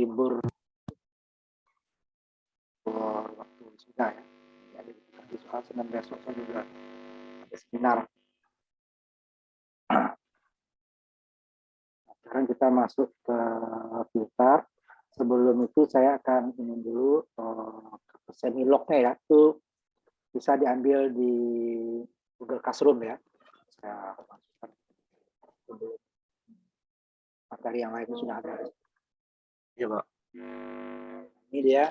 libur waktu sudah ya. Jadi di soal Senin besok saya juga ada seminar. Sekarang kita masuk ke filter. Sebelum itu saya akan ini dulu semi-lognya ya, itu bisa diambil di Google Classroom ya. Saya masukkan materi yang lain sudah ada. Iya, Pak. Ini dia.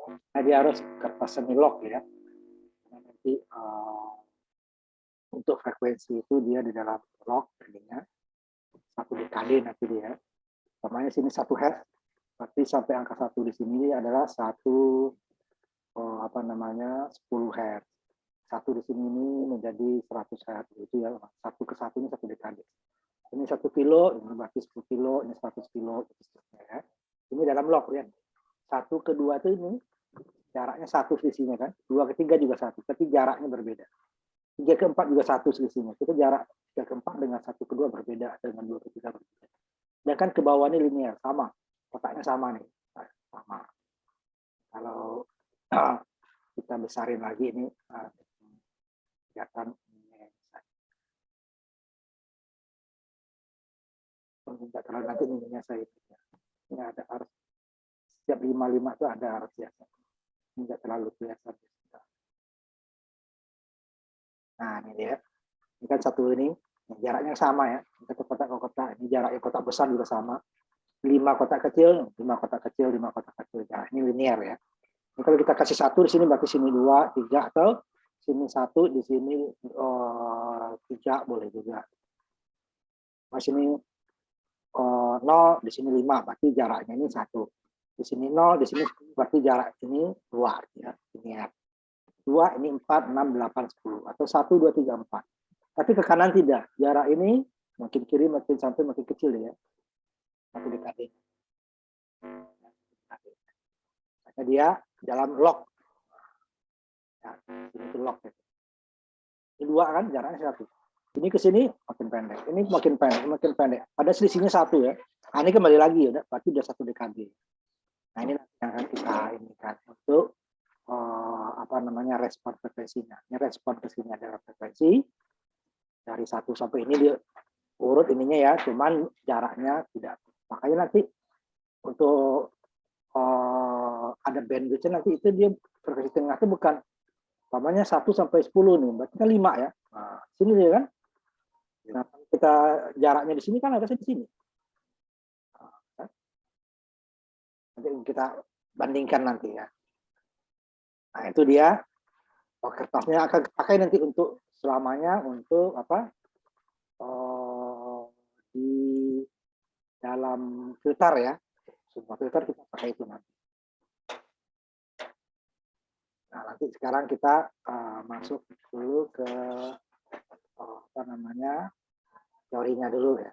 Nah, dia harus kertas semi-log ya. Nanti untuk frekuensi itu dia di dalam log jadinya 1 dekade nanti dia. Namanya sini 1 Hz. Berarti sampai angka 1 di sini adalah 10 Hz. 1 di sini menjadi 100 Hz itu ya. 1 ke 1 ini 1 dekade. Ini 1 kilo, ini berarti 10 kilo, ini 100 kilo, ya. Ini dalam log ya. 1 ke 2 itu ini jaraknya 1 selisihnya kan. 2 ke 3 juga 1, tapi jaraknya berbeda. 3 ke 4 juga 1 selisihnya. Itu jarak 3 ke 4 dengan 1 ke 2 berbeda, dengan 2 ke 3 berbeda. Dan kan ke bawah ini linear, sama. Kotaknya sama nih. Sama. Kalau kita besarin lagi ini, kelihatan tidak terlalu nanti ininya saya. Ini ada arus. Setiap 55 itu ada arus biasa. Ini tidak terlalu kelihatan. Nah, ini dia. Ini kan satu ini. Jaraknya sama ya. Satu kotak ke kotak. Ini jaraknya kotak besar juga sama. 5 kotak kecil, 5 kotak kecil, 5 kotak kecil. Nah, ini linear ya. Ini kalau kita kasih 1 di sini berarti sini 2, 3 atau sini 1 di sini 3 boleh juga. Nah, sini 0 di sini 5 berarti jaraknya ini 1. Di sini 0 di sini berarti jarak ini 2 ya. Linear. 2 ini 4, 6, 8, 10 atau 1, 2, 3, 4. Tapi ke kanan tidak. Jarak ini makin kiri makin sampai makin kecil ya. 1 dekade. Nah, dia dalam log. Nah, ini itu log. Ini 2 kan jaraknya 1. Ini ke sini makin pendek. Ini makin pendek, makin pendek. Ada selisihnya 1 ya. Nah, ini kembali lagi ya, berarti udah 1 dekade. Nah, ini yang akan kita ini kan untuk respon frekuensinya. Ini respon ke sini adalah frekuensi dari 1 sampai ini dia urut ininya ya, cuman jaraknya tidak. Makanya nanti untuk ada bandwidth-nya nanti itu dia frekuensi tengah itu bukan namanya 1 sampai 10 nih, berarti kan 5 ya. Nah, sini dia kan. Nah, kita jaraknya di sini kan ada di sini. Nanti kita bandingkan nanti ya. Nah, itu dia. Kertasnya akan pakai nanti untuk selamanya untuk apa? Di dalam filter ya. Semua filter kita pakai itu nanti. Nah, nanti sekarang kita masuk dulu ke teorinya dulu ya.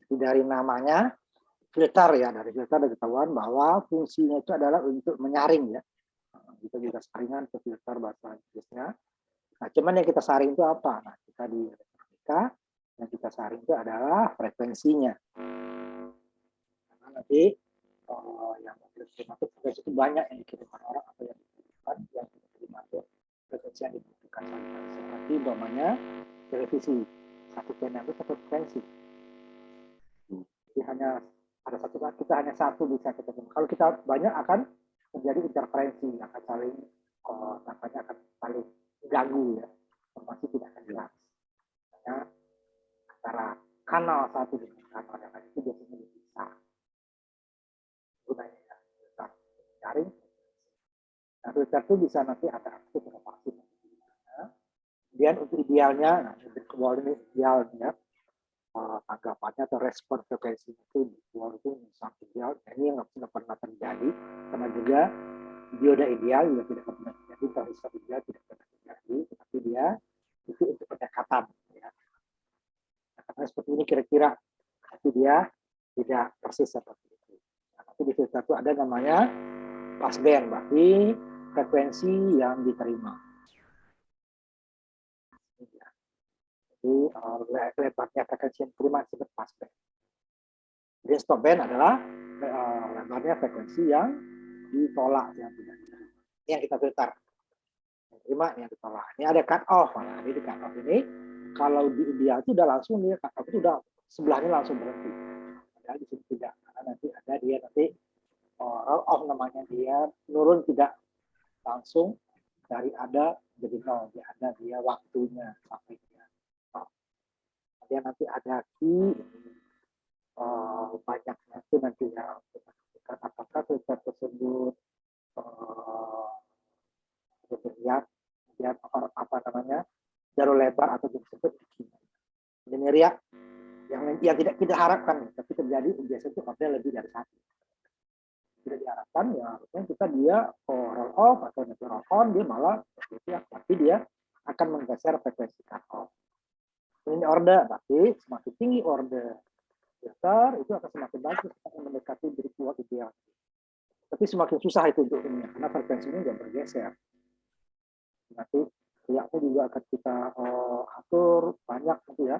Dari namanya filter ya, dari filter ada ketahuan bahwa fungsinya itu adalah untuk menyaring ya. Kita juga saringan ke filter bahasa Inggrisnya. Nah, cuman yang kita saring itu apa? Nah, kita di elektronika yang kita saring itu adalah frekuensinya. Karena nanti yang frekuensi itu banyak yang dikirimkan orang atau yang dikirimkan yang diterima itu frekuensi yang dibutuhkan seperti umpamanya televisi, satu channel itu satu frekuensi. Jadi hanya ada satu, kita hanya satu bisa ketemu. Kalau kita banyak akan terjadi interferensi, akan saling nampaknya akan saling ganggu ya, informasi tidak akan jelas. Karena antara kanal satu dengan kanal yang lain itu biasanya dipisah. Gunanya ya, jaring. Nah, filter itu bisa nanti ada aktif atau pasif. Kemudian untuk idealnya, nah ini idealnya tanggapannya atau respon frekuensi itu di luar itu sangat ideal. Ini yang nggak pernah terjadi karena juga dioda ideal juga tidak pernah terjadi, transistor ideal tidak pernah terjadi, tetapi dia itu untuk pendekatan. Ya. Pendekatan seperti ini kira-kira tapi dia tidak persis seperti itu. Nah, nanti di filter itu ada namanya passband, berarti frekuensi yang diterima. Jadi lebarnya frekuensi yang diterima disebut passband. Jadi stopband adalah lebarnya frekuensi yang ditolak, yang tidak diterima. Ini yang kita filter. Yang terima, yang ditolak. Ini ada cut off. Nah, ini di cut off ini kalau di ideal itu udah langsung dia cut off itu udah sebelahnya langsung berhenti. Padahal di sini tidak, karena nanti ada dia nanti roll off namanya, dia turun tidak langsung dari ada jadi nol, dia ada dia waktunya sampai dia nol. Dia nanti ada key banyaknya itu nanti ya kita menentukan apakah filter tersebut berlihat apa namanya jalur lebar atau disebut linear yang tidak kita harapkan, tapi terjadi biasanya itu order lebih dari satu. Tidak diharapkan ya harusnya kita dia roll off atau nanti roll on, dia malah tapi dia akan menggeser frekuensi cut off. Ini order, tapi semakin tinggi order filter itu akan semakin bagus, akan mendekati virtual ideal. Tapi semakin susah itu untuk ini karena frekuensinya juga bergeser. Nanti riaknya juga akan kita atur banyak gitu ya.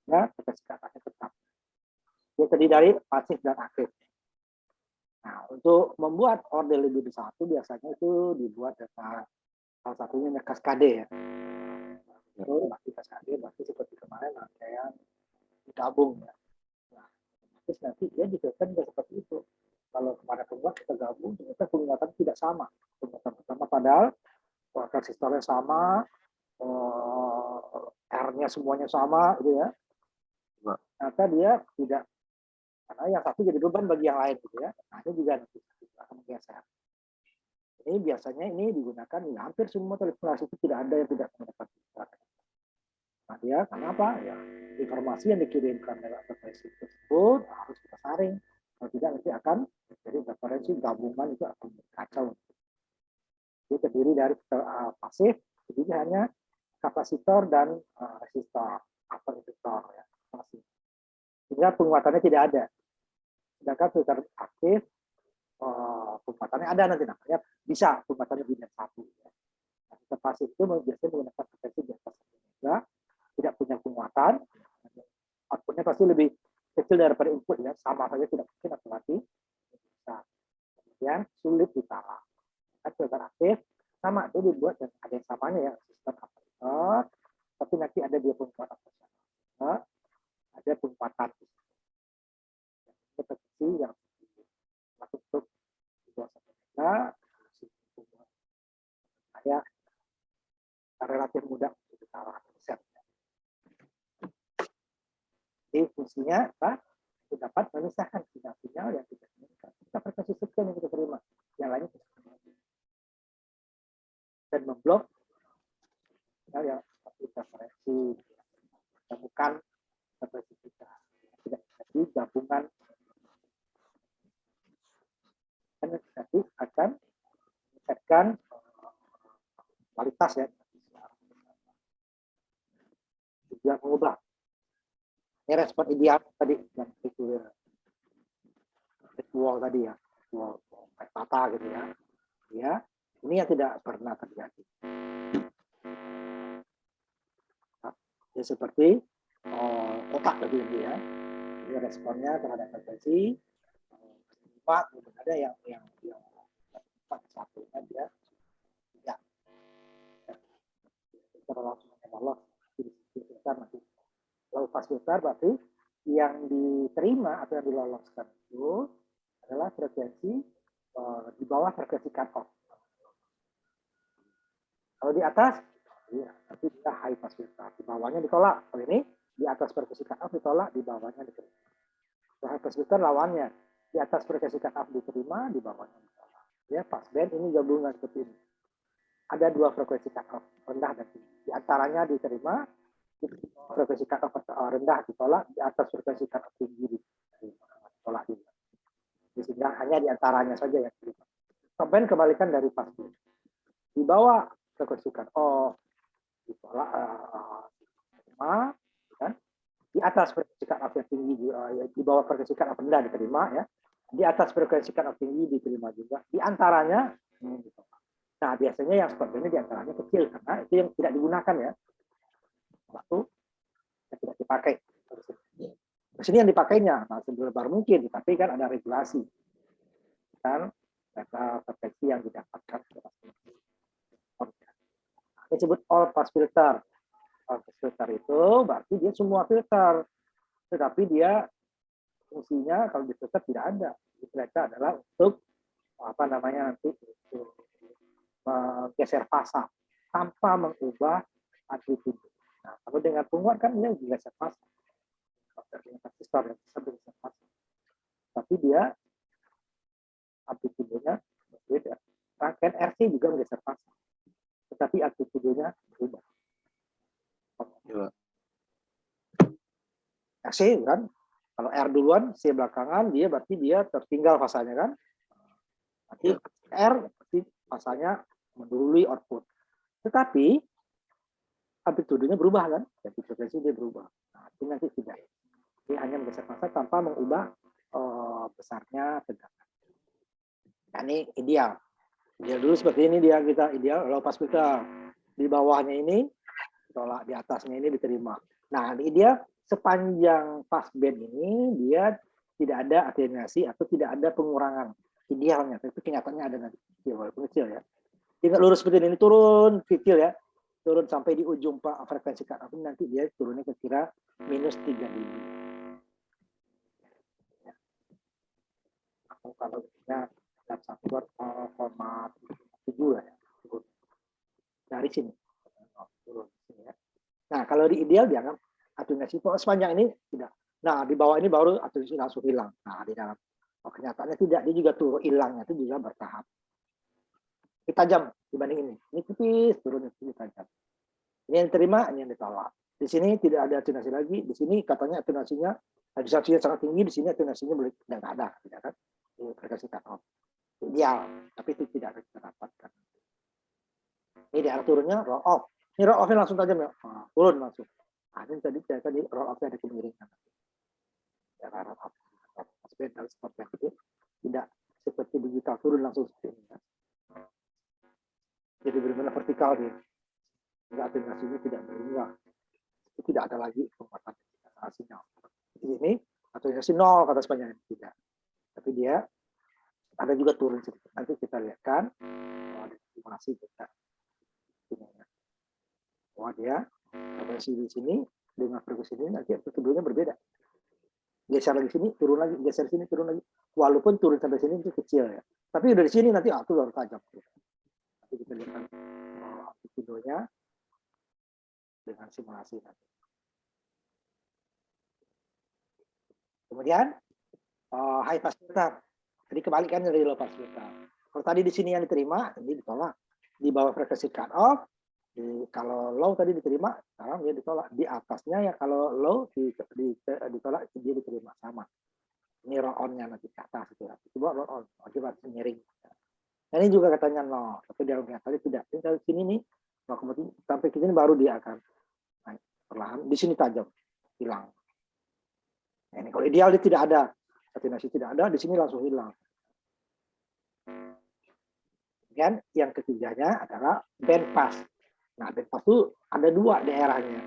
Ya, frekuensi katanya tetap. Dia terdiri dari pasif dan aktif. Nah, untuk membuat order lebih dari satu biasanya itu dibuat dengan salah satunya kaskade ya. Itu berarti kaskade, berarti seperti kemarin rangkaian digabung ya. Nah, terus nanti dia juga kan seperti itu. Kalau kepada pembuat kita gabung, ternyata penguatan tidak sama. Penguatan pertama padahal transistornya sama, R-nya semuanya sama, gitu ya. Ternyata dia tidak, karena yang satu jadi beban bagi yang lain, gitu ya. Nah, ini juga nanti akan menggeser. Ini biasanya ini digunakan ya, hampir semua telekomunikasi itu tidak ada yang tidak mendapat filter. Nah, dia kenapa? Ya, informasi yang dikirimkan lewat frekuensi tersebut harus kita saring. Kalau tidak nanti akan jadi frekuensi gabungan itu akan kacau. Dia terdiri dari pasif, jadi hanya kapasitor dan resistor atau induktor ya, pasif. Sehingga penguatannya tidak ada. Sedangkan filter aktif penguatannya ada nanti, namanya bisa penguatannya lebih dari satu. Ya. Nah, filter pasif itu biasanya menggunakan frekuensi di atas 1 mega, tidak punya penguatan, outputnya pasti lebih kecil daripada input ya, sama saja tidak mungkin apalagi bisa. Kemudian sulit ditala. Filter aktif sama itu dibuat dan ada yang samanya ya, sistem kapasitor, tapi nanti ada dia penguatan operasional, ada penguatan frekuensi yang untuk dibuat sempurna, saya relatif mudah untuk ditala. Jadi fungsinya apa? Itu dapat memisahkan sinyal-sinyal yang tidak diinginkan. Kita frekuensi sekian yang kita terima, yang lainnya kita terima. Dan memblok sinyal yang interferensi, bukan frekuensi kita. Tidak jadi gabungan. Dan nanti akan meningkatkan kualitas ya. Juga mengubah. Ini respon ideal tadi yang itu wall tadi ya, wall mata gitu ya. Ya, ini yang tidak pernah terjadi. Nah, ya seperti kotak tadi ya. Ini responnya terhadap frekuensi 4, ada yang 4 satunya dia tidak. Terlalu Allah kita masih. Kalau pas filter berarti yang diterima atau yang diloloskan itu adalah frekuensi di bawah frekuensi cut off. Kalau di atas, ya, nanti kita high pass filter. Di bawahnya ditolak. Kalau ini di atas frekuensi cut off ditolak, di bawahnya diterima. Kalau high pass filter lawannya, di atas frekuensi cut off diterima, di bawahnya ditolak. Ya, pass band ini gabungan seperti ini. Ada 2 frekuensi cut off, rendah dan tinggi. Di antaranya diterima, frekuensi cut off rendah ditolak, di atas frekuensi cut off tinggi ditolak juga. Sehingga hanya di antaranya saja yang diterima. Stopband kebalikan dari pass band. Di bawah frekuensi cut off ditolak, kan? Di atas frekuensi cut off yang tinggi, di bawah frekuensi cut off rendah diterima ya. Di atas frekuensi cut off tinggi diterima juga. Di antaranya ditolak. Nah, biasanya yang seperti ini di antaranya kecil karena itu yang tidak digunakan ya. Waktu yang tidak dipakai. Di sini yang dipakainya, nah, seberlebar mungkin, tapi kan ada regulasi. Kan data frekuensi yang didapatkan. Ini disebut all pass filter. All pass filter itu berarti dia semua filter, tetapi dia fungsinya kalau di filter tidak ada. Filter adalah untuk apa namanya nanti untuk menggeser fasa tanpa mengubah amplitude. Nah, kalau dengan penguat kan dia geser fasa. Dengan transistor yang bisa bergeser fasa. Tapi dia amplitude-nya berbeda. Rangkaian RC juga menggeser fasa. Tetapi amplitude-nya berubah. RC kan, kalau R duluan, C belakangan, dia berarti dia tertinggal fasanya kan. Nanti R berarti fasanya mendahului output. Tetapi amplitude-nya berubah kan, jadi frekuensi dia berubah. Nah, ini nanti tidak. Dia hanya menggeser fasa tanpa mengubah besarnya tegangan. Nah, ini ideal. Ideal dulu seperti ini dia kita ideal low pass filter. Di bawahnya ini ditolak, di atasnya ini diterima. Nah, dia sepanjang passband ini dia tidak ada atenuasi atau tidak ada pengurangan idealnya. Tapi kenyataannya ada nanti kecil, walaupun kecil ya. Tidak lurus seperti ini turun kecil ya, turun sampai di ujung frekuensi cut off nanti dia turunnya kira-kira minus 3 dB. Ya. Kalau kita 1,7 lah ya, turun dari sini. Turun sini ya. Nah, kalau di ideal dianggap atenuasi sepanjang ini tidak. Nah, di bawah ini baru atenuasi langsung hilang. Nah, di dalam kenyataannya tidak, dia juga turun hilangnya itu juga bertahap. Ini tajam dibanding ini. Ini tipis, turun ini tajam. Ini yang diterima, ini yang ditolak. Di sini tidak ada atenuasi lagi. Di sini katanya atenuasinya, atenuasinya sangat tinggi. Di sini atenuasinya tidak ada, tidak kan? Ini frekuensi cut off. Ideal, tapi itu tidak kita dapatkan. Ini daerah turunnya roll off. Ini roll off-nya langsung tajam ya, turun langsung. Nah, ini tadi roll off-nya ada kemiringan. Daerah roll off. Sepeda seperti itu tidak seperti digital turun langsung seperti ini. Jadi benar-benar vertikal dia. Enggak atenuasinya tidak berubah. Itu tidak ada lagi penguatan sinyal. Ini atenuasi 0 kata sepanjang tidak. Tapi dia ada juga turun sedikit. Nanti kita lihatkan ada simulasi kita. Bahwa dia frekuensi di sini dengan frekuensi ini nanti keduanya berbeda. Geser lagi sini, turun lagi, geser sini, turun lagi. Walaupun turun sampai sini itu kecil ya. Tapi dari sini nanti itu baru tajam. Nanti kita lihat videonya dengan simulasi nanti. Kemudian high pass filter. Jadi kebalikannya dari low pass filter. Kalau tadi di sini yang diterima, ini ditolak. Di bawah frekuensi cut off, kalau low tadi diterima, sekarang dia ditolak. Di atasnya ya kalau low ditolak, dia diterima sama. Ini roll on-nya nanti ke atas itu. Coba roll on, coba miring. Nah, ini juga katanya no, tapi dalam kenyataannya tidak. Ini dari sini nih, sampai ke sini baru dia akan naik perlahan. Di sini tajam, hilang. Nah, ini kalau ideal dia tidak ada, atenuasi tidak ada, di sini langsung hilang. Dan yang ketiganya adalah band pass. Nah, band pass itu ada dua daerahnya.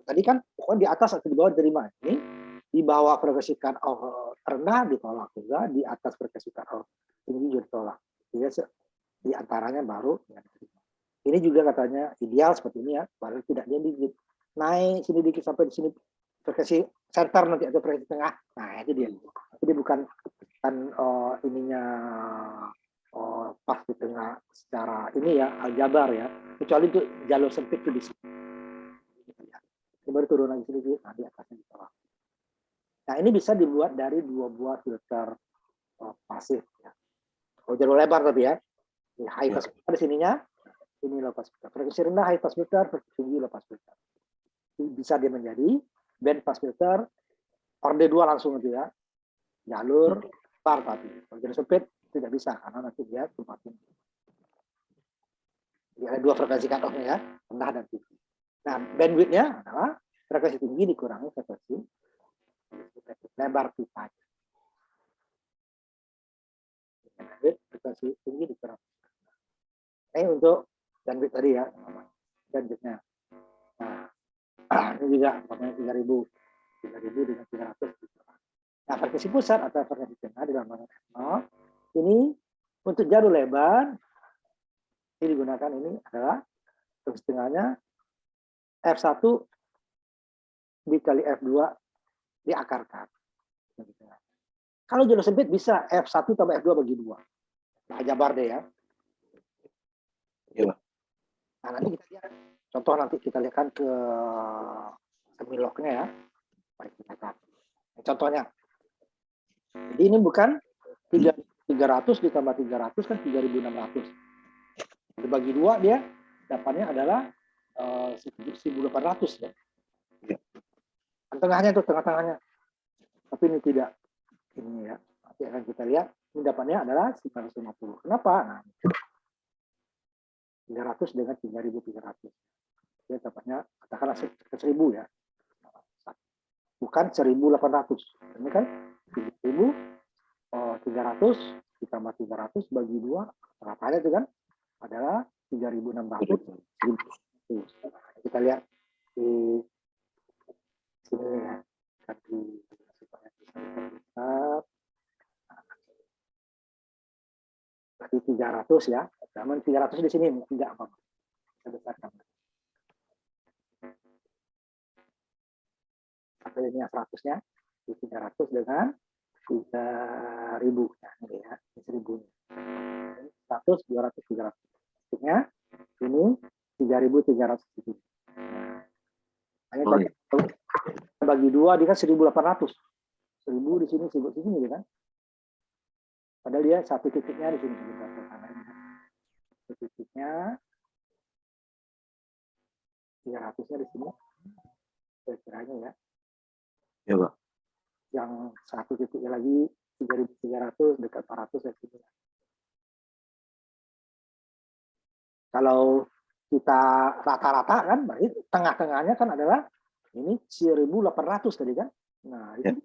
Tadi kan pokoknya di atas atau di bawah diterima. Ini di bawah frekuensi cut off rendah ditolak juga, di atas frekuensi cut off tinggi juga ditolak. Di antaranya baru yang diterima. Ini juga katanya ideal seperti ini ya, baru tidak dia dikit. Naik sini dikit sampai di sini frekuensi center nanti atau frekuensi tengah. Nah, itu dia. Jadi bukan ininya pas di tengah secara ini ya aljabar ya, kecuali itu jalur sempit itu di sini. Ini baru turun lagi sedikit, nah di atasnya ditolak. Nah, ini bisa dibuat dari 2 buah filter pasif ya. Kalau jalur lebar tapi ya. Ini high pass filter di sininya, ini low pass filter. Frekuensi rendah high pass filter, frekuensi tinggi low pass filter. Ini bisa dia menjadi band pass filter orde 2 langsung gitu ya. Jalur lebar tapi kalau jalur sempit tidak bisa karena nanti dia cuma tinggi. Jadi ada 2 frekuensi cut off-nya ya, rendah dan tinggi. Nah, bandwidth-nya adalah Frekuensi tinggi dikurangi frekuensi lebar pipanya. Frekuensi tinggi dikurangi. Ini untuk bandwidth tadi ya, bandwidthnya. Nah, ini juga namanya 3000 dengan 300. Nah, frekuensi pusat atau frekuensi tengah di dalam F0 ini untuk jalur lebar ini digunakan, ini adalah frekuensi tengahnya F1 dikali F2 diakarkan. Kalau jalur sempit bisa F1 tambah F2 bagi 2. Nah, jabar deh ya. Iya, Pak. Nah, nanti kita lihat contoh, nanti kita lihatkan ke semilognya ya. Baik, kita lihat. Contohnya. Jadi ini bukan 300 ditambah 300 kan 3600. Dibagi 2 dia dapatnya adalah 1800 ya. Tengahnya itu tengah-tengahnya. Tapi ini tidak. Ini ya. Nanti akan kita lihat ini dapatnya adalah 950. Kenapa? Nah, 300 dengan 3300. Dia dapatnya katakanlah 1000 ya. Bukan 1800. Ini kan 1300 ditambah 300 bagi 2 rata-ratanya itu kan adalah 3600. Kita lihat di sini ya. Berarti 300 ya. Namun 300 di sini tidak apa-apa. Kita besarkan. Hasilnya 100-nya di 300 dengan 3000. Nah, ini ya, 1000. 100, 200, 300. Maksudnya ini 3300 di sini. Hanya tadi bagi 2 dia kan 1800. 1000 di sini, 1000 di sini kan. Padahal dia satu titiknya di sini sebentar. Satu titiknya 300-nya di sini. Kira-kiranya ya. Ya, Pak. Yang satu titiknya lagi 3300 dekat 400 ya sini. Kalau kita rata-rata kan berarti tengah-tengahnya kan adalah ini 1800 tadi kan. Nah, itu Ya.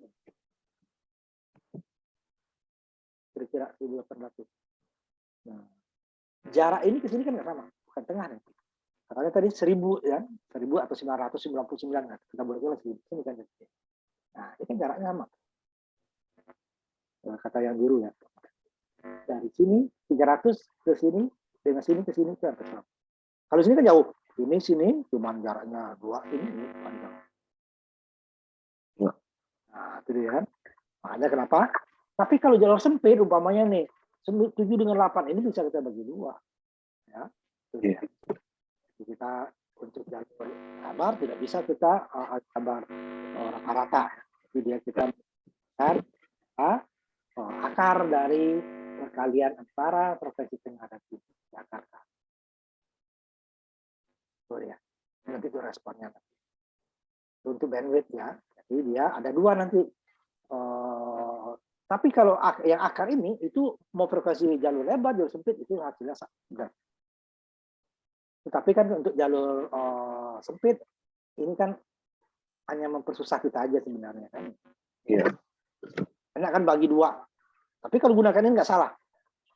kira-kira 1800. Nah, jarak ini ke sini kan nggak sama, bukan tengah nih. Katanya tadi 1000 ya, 1000 atau 999 kan. Kita boleh bilang 1000 sini kan. Nah, ini kan jaraknya sama. Kata yang guru ya. Dari sini 300 ke sini, dengan sini ke sini kan sama. Kalau sini kan jauh. Ini sini cuman jaraknya 2, ini panjang. Ya. Nah, itu dia kan. Makanya kenapa? Tapi kalau jalur sempit umpamanya nih 7 dengan 8 ini bisa kita bagi 2. Ya. Ya. Kita untuk jalur kabar tidak bisa kita kabar rata-rata. Jadi dia kita kan akar dari perkalian antara frekuensi tengah dan tinggi Jakarta. Oh ya, nanti itu responnya. Untuk bandwidth ya, jadi dia ada 2 nanti. Tapi kalau yang akar ini itu mau frekuensi jalur lebar, jalur sempit itu hasilnya sama. Tetapi kan untuk jalur sempit ini kan hanya mempersusah kita aja sebenarnya kan. Iya. Enak kan bagi 2. Tapi kalau gunakan ini nggak salah.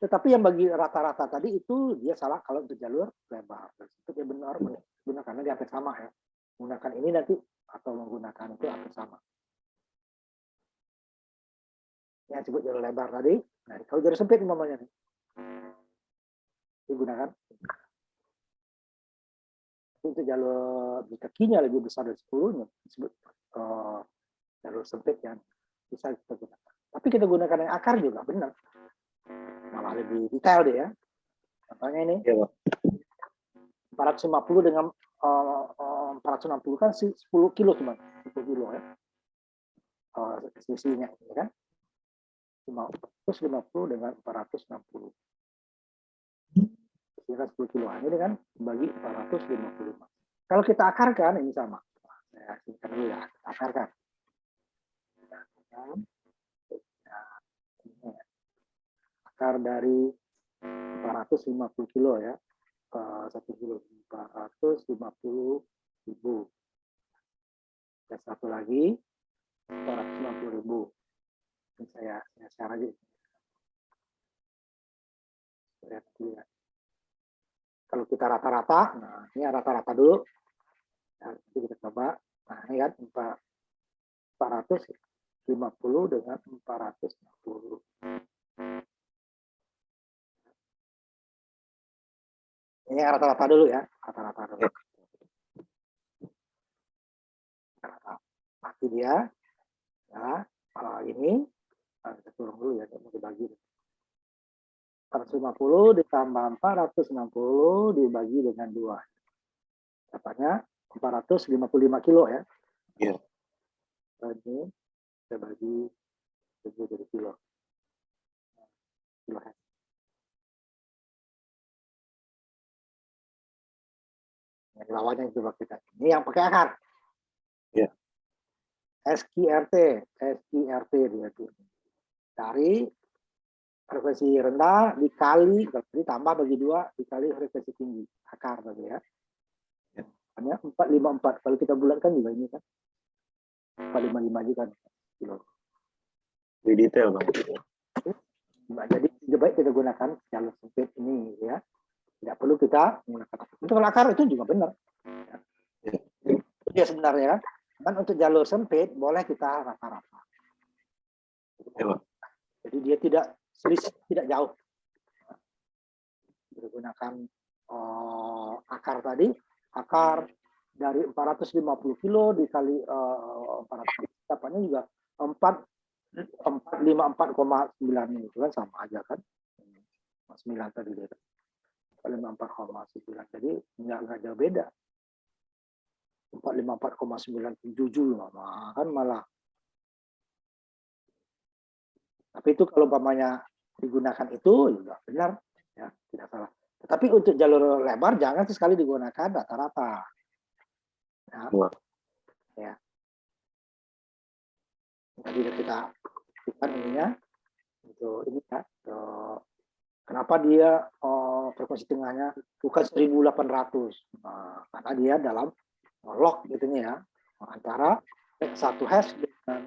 Tetapi yang bagi rata-rata tadi itu dia salah kalau untuk jalur lebar. Itu dia benar gunakannya di hampir sama ya. Menggunakan ini nanti atau menggunakan itu hampir sama. Yang disebut jalur lebar tadi. Nah, kalau jalur sempit umpamanya digunakan untuk jalur di kakinya lebih besar dari 10 disebut jalur sempit yang bisa kita gunakan. Tapi kita gunakan yang akar juga benar. Malah lebih detail deh ya. Contohnya ini. Ya, Pak. 450 dengan 460 kan 10 kilo cuma 10 kilo ya. Sisinya ya kan. 550 dengan 460. Ini kan 10 kilo. Ini kan bagi 455. Kalau kita akarkan ini sama. Saya singkat dulu ya. Kita akarkan. Akar dari 450 kilo ya. 1 kilo 450.000. Dan satu lagi 250.000. Ini saya share aja. Lihat. Kalau kita rata-rata, nah ini rata-rata dulu. Nah, kita coba. Nah, ini kan 450 dengan 460. Ini rata-rata dulu ya, rata-rata dulu. Rata. Mati dia. Nah, ini kita turun dulu ya, mau dibagi. 450 ditambah 460 dibagi dengan 2. Dapatnya 455 kilo ya. Iya. Ini kita bagi 7 jadi kilo. Kilo. Yang lawannya coba kita. Ini yang pakai akar. Iya. SQRT dia tuh. Dari frekuensi rendah dikali, ditambah bagi 2 dikali frekuensi tinggi. Akar tadi ya. Hanya 454. Kalau kita bulatkan juga ini kan 455 juga kilo. Lebih detail Bang. Jadi lebih baik kita gunakan jalur sempit ini ya. Tidak perlu kita menggunakan akar. Untuk akar itu juga benar. Ya. Itu dia sebenarnya kan. Dan untuk jalur sempit boleh kita rata-rata. Ya, jadi dia tidak selisih, tidak jauh. Menggunakan akar tadi, akar dari 450 kilo dikali 400, dapatnya juga 454,9 itu kan sama aja kan. 9 tadi dia. 454,9. Jadi nggak jauh beda. 454,977 kan malah. Tapi itu kalau umpamanya digunakan itu juga benar ya, tidak salah. Tetapi untuk jalur lebar jangan sekali digunakan rata-rata. Ya. Ya. Tadi kita ininya untuk ini ya. Kenapa dia frekuensi tengahnya bukan 1800? Nah, karena dia dalam lock gitu ya, antara 1 Hz dengan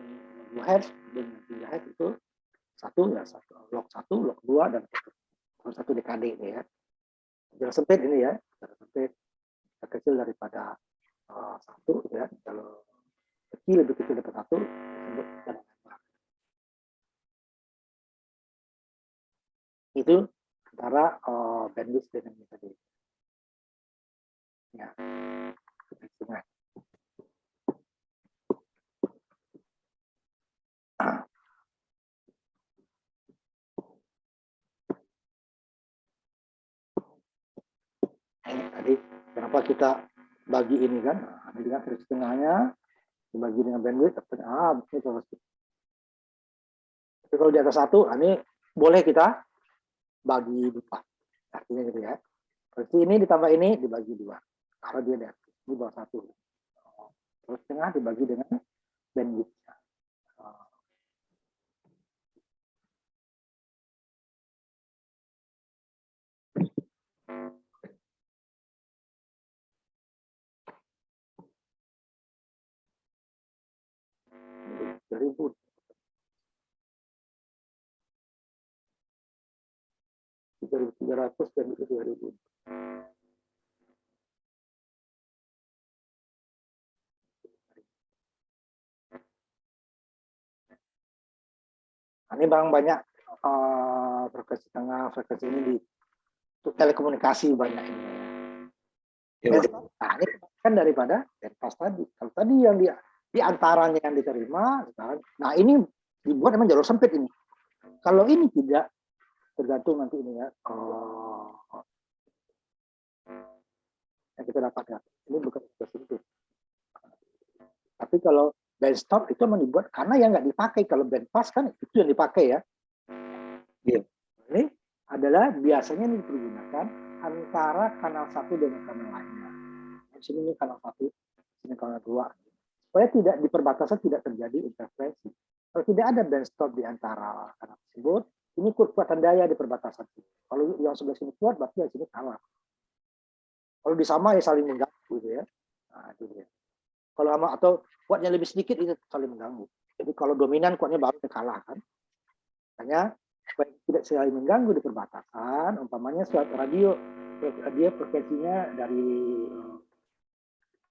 2 Hz dengan 3 Hz itu lock 1, lock 2 dan 1 dekade ini ya. Jalur sempit ini ya, jalur sempit kecil daripada 1 ya, kalau kecil lebih kecil daripada 1 disebut jalan lebar. Itu antara bandwidth dengan ini tadi. Ya. Tadi kenapa kita bagi ini kan? Ini dengan garis tengahnya dibagi dengan bandwidth. Ini terus. Tapi kalau di atas 1, ini boleh kita bagi 2. Artinya gitu ya. Berarti ini ditambah ini dibagi 2. Kalau dia di atas, di bawah 1. Terus tengah dibagi dengan bandwidth. Dari 3.300 dan 2.000. Ini Bang banyak frekuensi tengah, frekuensi ini di telekomunikasi banyak ini. Ya. Nah, ini kan daripada pas tadi. Kalau tadi yang di antaranya yang diterima, nah ini dibuat memang jalur sempit ini. Kalau ini tidak, tergantung nanti ini ya. Yang kita dapatkan ini bukan jalur sempit. Tapi kalau band stop itu memang dibuat karena yang nggak dipakai. Kalau band pass kan itu yang dipakai ya. Yeah. Ini adalah biasanya ini digunakan antara kanal 1 dengan kanal lainnya. Di sini ini kanal 1, sini kanal 2. Supaya tidak di perbatasan tidak terjadi interferensi. Kalau tidak ada band stop di antara kanal tersebut, ini kekuatan daya di perbatasan. Kalau yang sebelah sini kuat, berarti yang sini kalah. Kalau disama ya saling mengganggu gitu ya. Nah, itu dia. Kalau atau kuatnya lebih sedikit itu saling mengganggu. Jadi kalau dominan kuatnya baru kalah kan. Makanya supaya tidak saling mengganggu di perbatasan, umpamanya suatu radio dia frekuensinya dari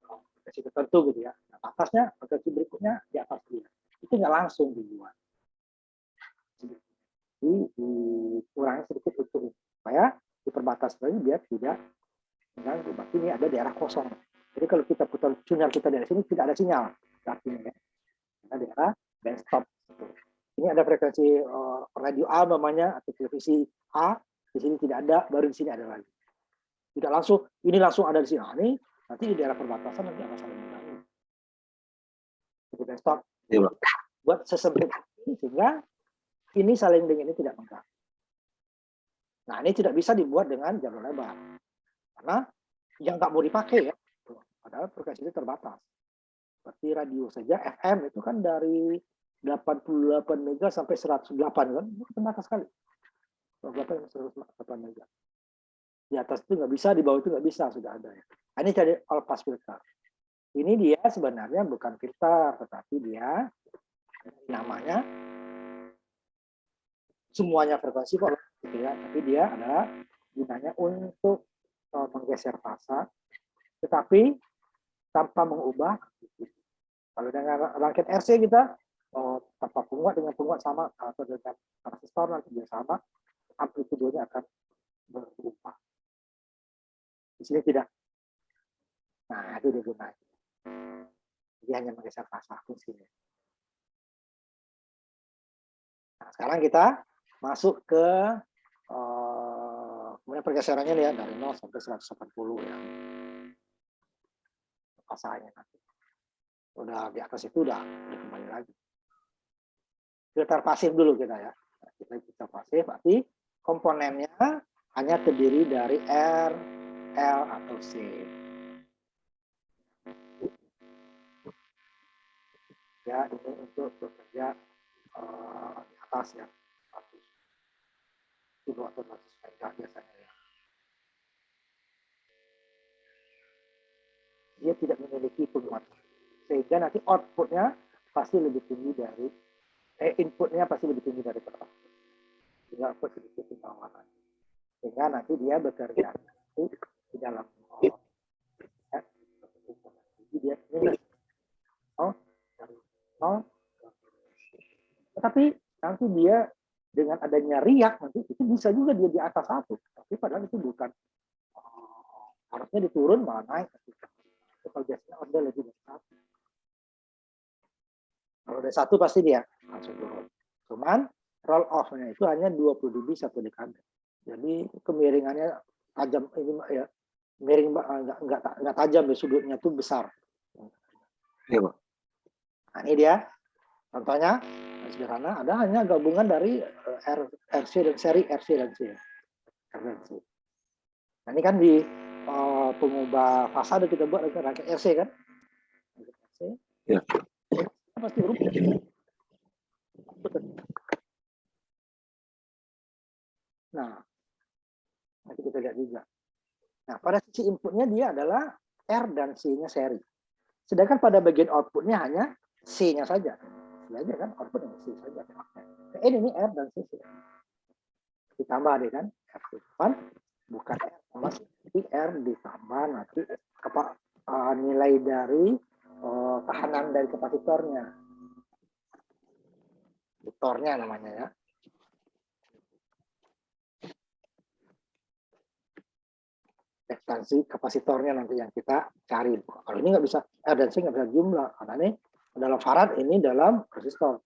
frekuensi tertentu gitu ya. Nah, atasnya frekuensi berikutnya di atas dia. Itu nggak langsung dibuat. Dikurangi sedikit untuk supaya di perbatasan ini biar tidak mengganggu. Berarti ini ada daerah kosong. Jadi kalau kita putar sinyal kita dari sini tidak ada sinyal, artinya ya. Ada daerah band stop. Ini ada frekuensi radio A namanya atau televisi A, di sini tidak ada, baru di sini ada lagi. Tidak langsung, ini langsung ada di sini. Nah, ini nanti di daerah perbatasan nanti akan saling mengganggu. Jadi band stop. Iya, Pak. Buat sesempit ini sehingga ini saling dengan ini tidak mengganggu. Nah, ini tidak bisa dibuat dengan jalur lebar. Karena yang nggak mau dipakai ya, padahal frekuensi itu terbatas. Seperti radio saja, FM itu kan dari 88 mega sampai 108 kan, itu terbatas sekali. 108 mega. Di atas itu nggak bisa, di bawah itu nggak bisa, sudah ada ya. Nah, ini jadi all pass filter. Ini dia sebenarnya bukan filter, tetapi dia namanya semuanya frekuensi kok, gitu ya. Tapi dia adalah gunanya untuk menggeser fasa, tetapi tanpa mengubah. Kalau dengan rangkaian RC kita tanpa penguat dengan penguat sama atau dengan transistor nanti dia sama, amplitudenya akan berubah. Di sini tidak. Nah, itu digunanya. Dia hanya menggeser fasa fungsinya. Nah, sekarang kita masuk ke kemudian pergeserannya ya dari 0 sampai 180 ya. Fasanya nanti. Udah di atas itu udah kembali lagi. Filter pasif dulu kita ya. Kita filter pasif, berarti komponennya hanya terdiri dari R, L, atau C. Ya, ini untuk bekerja di atas ya. 100 atau 100 mega biasanya ya. Dia tidak memiliki penguat. Sehingga nanti outputnya pasti lebih tinggi dari inputnya pasti lebih tinggi dari output. Sehingga output sedikit di bawah. Sehingga nanti dia bekerja di dalam ya, jadi dia ini tetapi nanti dia dengan adanya riak nanti itu bisa juga dia di atas 1. Tapi padahal itu bukan harusnya diturun malah naik. Kalau biasanya order lebih dari 1. Kalau udah 1 pasti dia langsung turun. Cuman roll off-nya itu hanya 20 dB 1 dekade. Jadi kemiringannya tajam ini ya, miring enggak tajam ya, sudutnya itu besar. Iya, Pak. Nah, ini dia contohnya sederhana, ada hanya gabungan dari RC dan seri RC dan C. Nah, ini kan di pengubah fasa kita buat rangkaian RC kan? RC. Ya. Pasti berubah. Nah, nanti kita lihat juga. Nah, pada sisi inputnya dia adalah R dan C-nya seri. Sedangkan pada bagian outputnya hanya C-nya saja. Ya aja kan, outputnya C saja. Nah, ini R dan C. Ditambah deh kan, R depan, bukan R tambah C. Tapi R ditambah nanti nilai dari tahanan dari kapasitornya. Motornya namanya ya. Ekspansi kapasitornya nanti yang kita cari. Kalau ini nggak bisa R dan C nggak bisa jumlah karena ini dalam farad, ini dalam resistor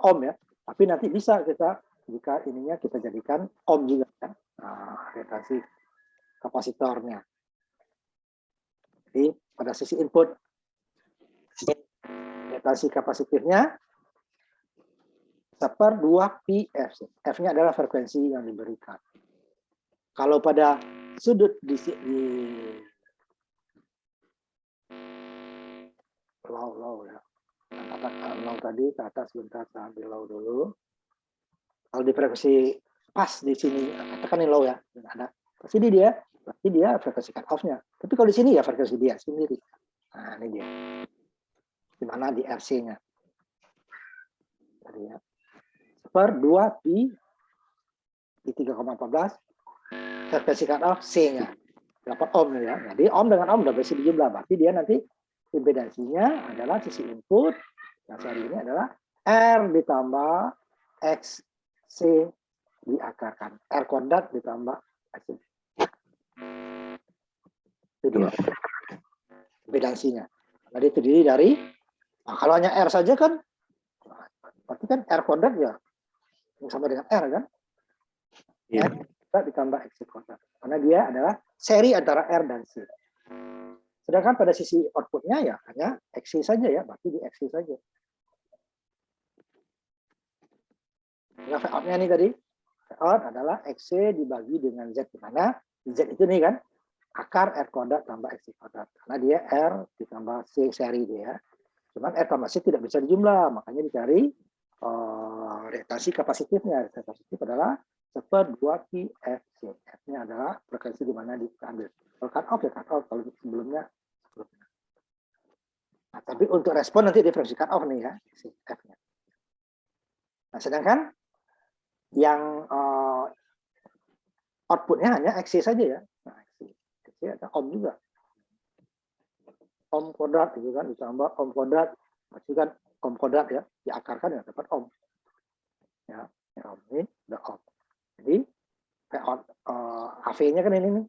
ohm ya. Tapi nanti bisa kita jika ininya kita jadikan ohm juga kan. Ekspansi kapasitornya. Jadi pada sisi input ekspansi kapasitifnya 1/2 pi F. F-nya adalah frekuensi yang diberikan. Kalau pada sudut di low ya. Low tadi ke atas sebentar, saya ambil low dulu. Kalau di frekuensi pas di sini, katakan ini low ya, ada. Pasti dia frekuensi cut off-nya. Tapi kalau di sini ya frekuensi dia sendiri. Nah, ini dia. di mana di RC-nya. Tadi ya. Per 2 pi di 3,14 frekuensi cut off C-nya 8 ohm ya. Jadi ohm dengan ohm udah bisa dijumlah. Berarti dia nanti impedansinya adalah sisi input yang seri ini adalah R ditambah X C diakarkan. R kuadrat ditambah X. Itu dia impedansinya. Jadi terdiri dari, nah kalau hanya R saja kan, berarti kan R kuadrat ya sama dengan R kan? Iya. R ditambah X kuadrat. Karena dia adalah seri antara R dan C. Sedangkan pada sisi outputnya ya hanya XC saja ya, berarti di XC saja. Nah, out-nya nih tadi, out adalah XC dibagi dengan Z, di mana Z itu nih kan, akar R kuadrat tambah XC kuadrat. Karena dia R ditambah C seri dia. Cuman R tambah C tidak bisa dijumlah, makanya dicari reaktasi kapasitifnya. Reaktasi kapasitif adalah 1/2 pi FC. F-nya adalah frekuensi di mana diambil. Kalau cut off ya cut off, kalau sebelumnya. Nah, tapi untuk respon nanti di frekuensi cut off nih ya, F-nya. Nah, sedangkan yang outputnya hanya XC saja ya. Nah, XC ada ohm juga. Ohm kuadrat gitu kan, ditambah ohm kuadrat, masih kan ohm kuadrat ya, diakarkan ya dapat ohm. Ya, ohm ini udah ohm. Jadi Pout AV-nya kan ini nih.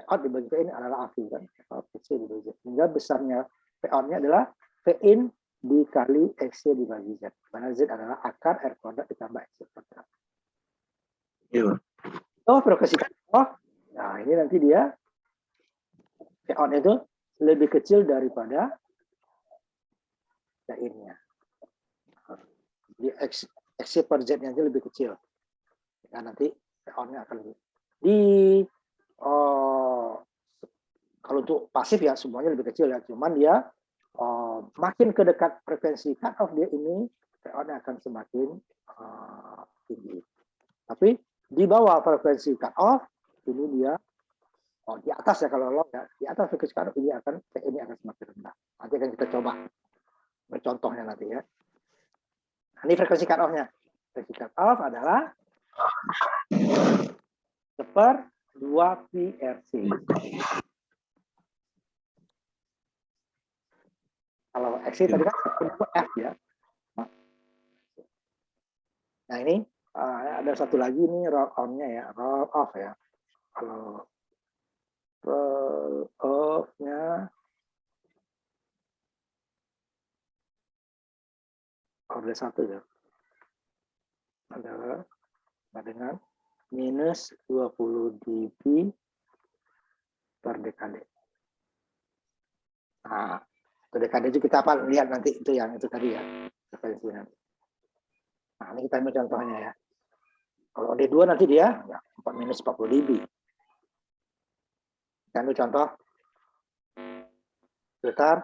Pout dibagi V ini adalah AV kan. PC dibagi Z. Sehingga besarnya Pout-nya adalah V in dikali XC dibagi Z. Karena Z adalah akar R kuadrat ditambah XC kuadrat. Iya. Oh, frekuensi oh. Nah, ini nanti dia Pout itu lebih kecil daripada V-nya. Jadi XC per Z-nya aja lebih kecil. Ya, nanti Pout-nya akan lebih. Kalau untuk pasif ya semuanya lebih kecil ya. Cuman dia makin ke dekat frekuensi cut off dia ini PO-nya akan semakin tinggi. Tapi di bawah frekuensi cut off ini dia di atas ya kalau lo ya di atas frekuensi cut off ini akan semakin rendah. Nanti akan kita coba bercontohnya nanti ya. Nah, ini frekuensi cut off-nya. Frekuensi cut off adalah 1/2 pi RC. Kalau XC tadi kan F ya. Nah ini ada satu lagi nih roll on-nya ya, roll off ya. Kalau roll off-nya order 1 ya. Adalah dengan minus 20 dB per dekade. Nah, per dekade itu kita apa lihat nanti itu yang itu tadi ya. Nah, ini kita ambil contohnya ya. Kalau D2 nanti dia ya, minus 40 dB. Kita ambil contoh filter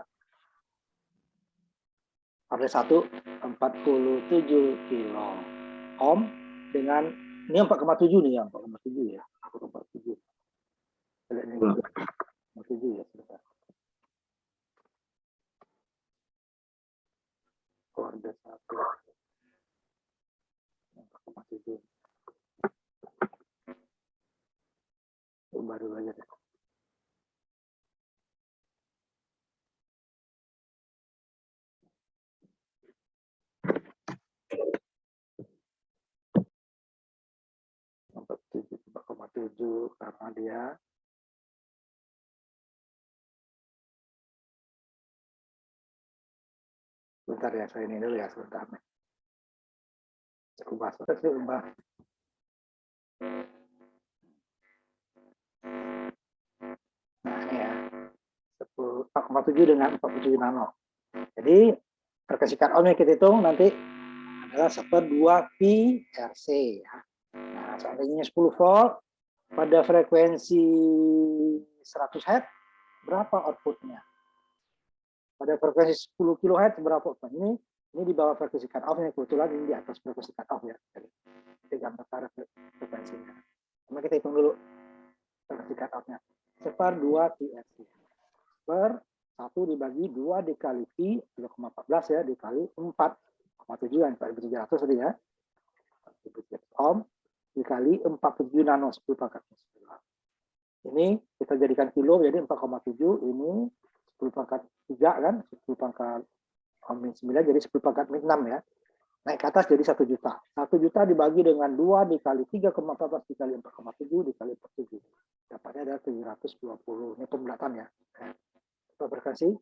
order 1 47 kilo ohm dengan ini 4,7 nih ya, 4,7 ya. 4,7. Lihat ini 4,7 ya sebentar. Order 1 4,7. Baru aja deh. Untuk 4,7 karena dia bentar ya, saya ini dulu ya sebentar nih. Ubah. Nah ini ya 4,7 dengan 47 nano. Jadi frekuensi cut off kita hitung nanti adalah 1/2 pi RC ya. Nah, seandainya 10 volt pada frekuensi 100 Hz berapa outputnya? Pada frekuensi 10 kHz berapa output? Ini di bawah frekuensi cut off-nya, kebetulan ini di atas frekuensi cut off ya. Jadi kita gambar frekuensinya. Cuma kita hitung dulu frekuensi cut off-nya. 1/2 pi RC per 1 dibagi 2 dikali Pi 0,14 ya, dikali 4,7 yang 4.700 tadi ya. Ohm dikali 47 nano 10 pangkat 9. Ini kita jadikan kilo jadi 4,7, ini 10 pangkat 3 kan, 10 pangkat min 9 jadi 10 pangkat min 6 ya. Naik ke atas jadi 1 juta. 1 juta dibagi dengan 2 dikali 3,14 dikali 4,7 dikali 47. Dapatnya adalah 720. Ini pembulatan ya. Frekuensi.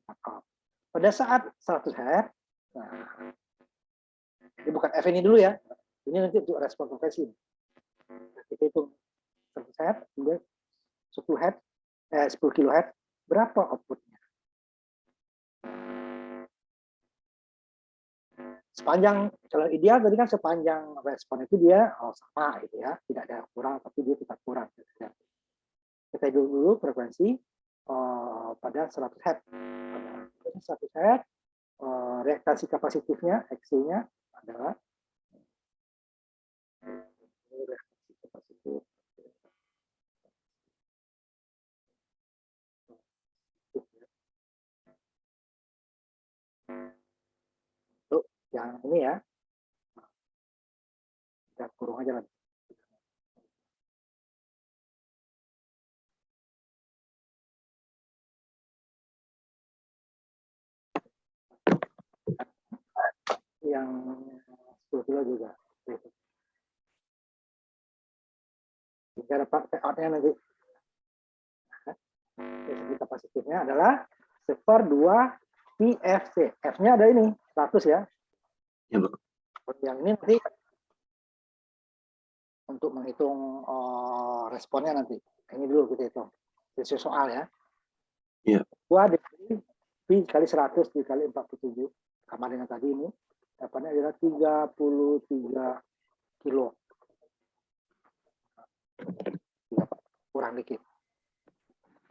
Pada saat 100 Hz, nah, ini bukan F ini dulu ya. Ini nanti untuk respon frekuensi. Kita hitung 100 Hz, kemudian 10 Hz, 10 kHz, berapa outputnya? Sepanjang, kalau ideal tadi kan sepanjang respon itu dia sama gitu ya, tidak ada kurang, tapi dia tetap kurang. Kita hitung dulu frekuensi pada 100 Hz. Pada 100 Hz, reaktasi kapasitifnya, X-nya adalah reaktasi kapasitif. Untuk yang ini ya, kita kurung aja lagi. Yang 10 kilo juga. Jika dapat payout-nya nanti. Reaksi kapasitifnya adalah 1/2 PFC. F-nya ada ini, 100 ya. Ya, Pak. Yang ini nanti untuk menghitung responnya nanti. Ini dulu kita hitung. Sesuai soal ya. Iya. 2 dikali Pi kali 100 dikali 47. Sama dengan tadi ini. Dapatnya adalah 33 kilo. Kurang dikit.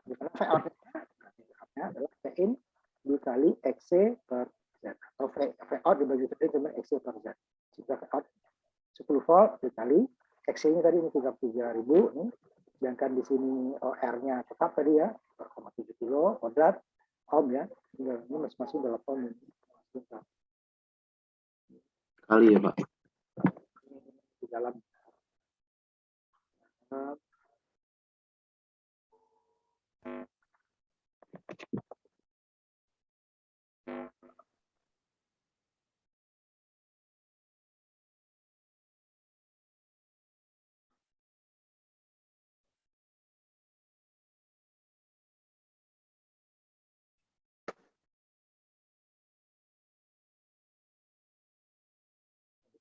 Karena V-out-nya adalah V-in dikali XC per Z. Atau V-out dibagi V-in dengan XC per Z. Jika V-out 10 volt dikali XC-nya tadi ini 33.000 nih. Sedangkan di sini R-nya tetap tadi ya 4,7 kilo kuadrat ohm ya. Ini masing-masing 8 Kali ya, Pak. di dalam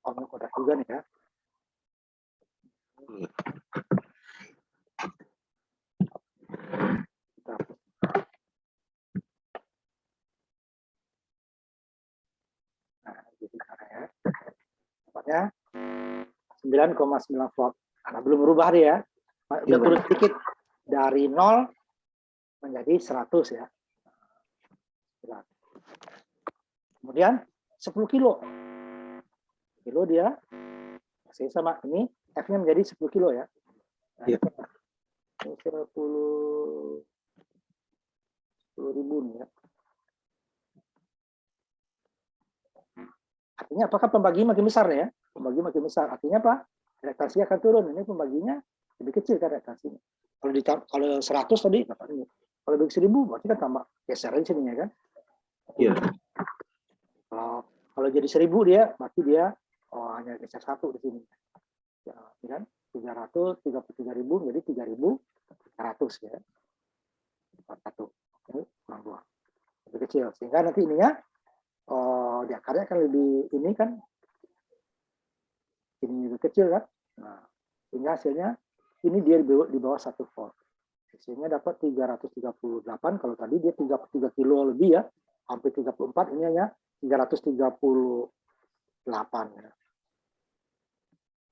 ohmnya kuadrat juga nih ya. Nah, jadi ya. Dapatnya 9,9 volt. Karena belum berubah dia ya. Udah turun sedikit dari 0 menjadi 100 ya. Kemudian 10 kilo. Kilo dia masih sama. Ini F-nya menjadi 10 kilo ya. Nah, ya. Ini 10.000 nih ya. Artinya apakah pembagi makin besar ya? Pembagi makin besar. Artinya apa? Reaktasi akan turun. Ini pembaginya lebih kecil kan reaktasinya. Kalau 100 tadi, kalau 1.000 berarti kan tambah geser aja sininya kan? Iya. Kalau jadi 1.000 dia, berarti dia hanya geser 1 di sini. Ya, kan? 333.000 jadi 3.300 ya. 41. Ini kurang 2. Lebih kecil. Sehingga nanti ininya di akarnya akan lebih ini kan ini lebih kecil kan. Nah, sehingga hasilnya ini dia di bawah 1 volt. Hasilnya dapat 338 kalau tadi dia 33 kilo lebih ya. Hampir 34 ini hanya 338 ya.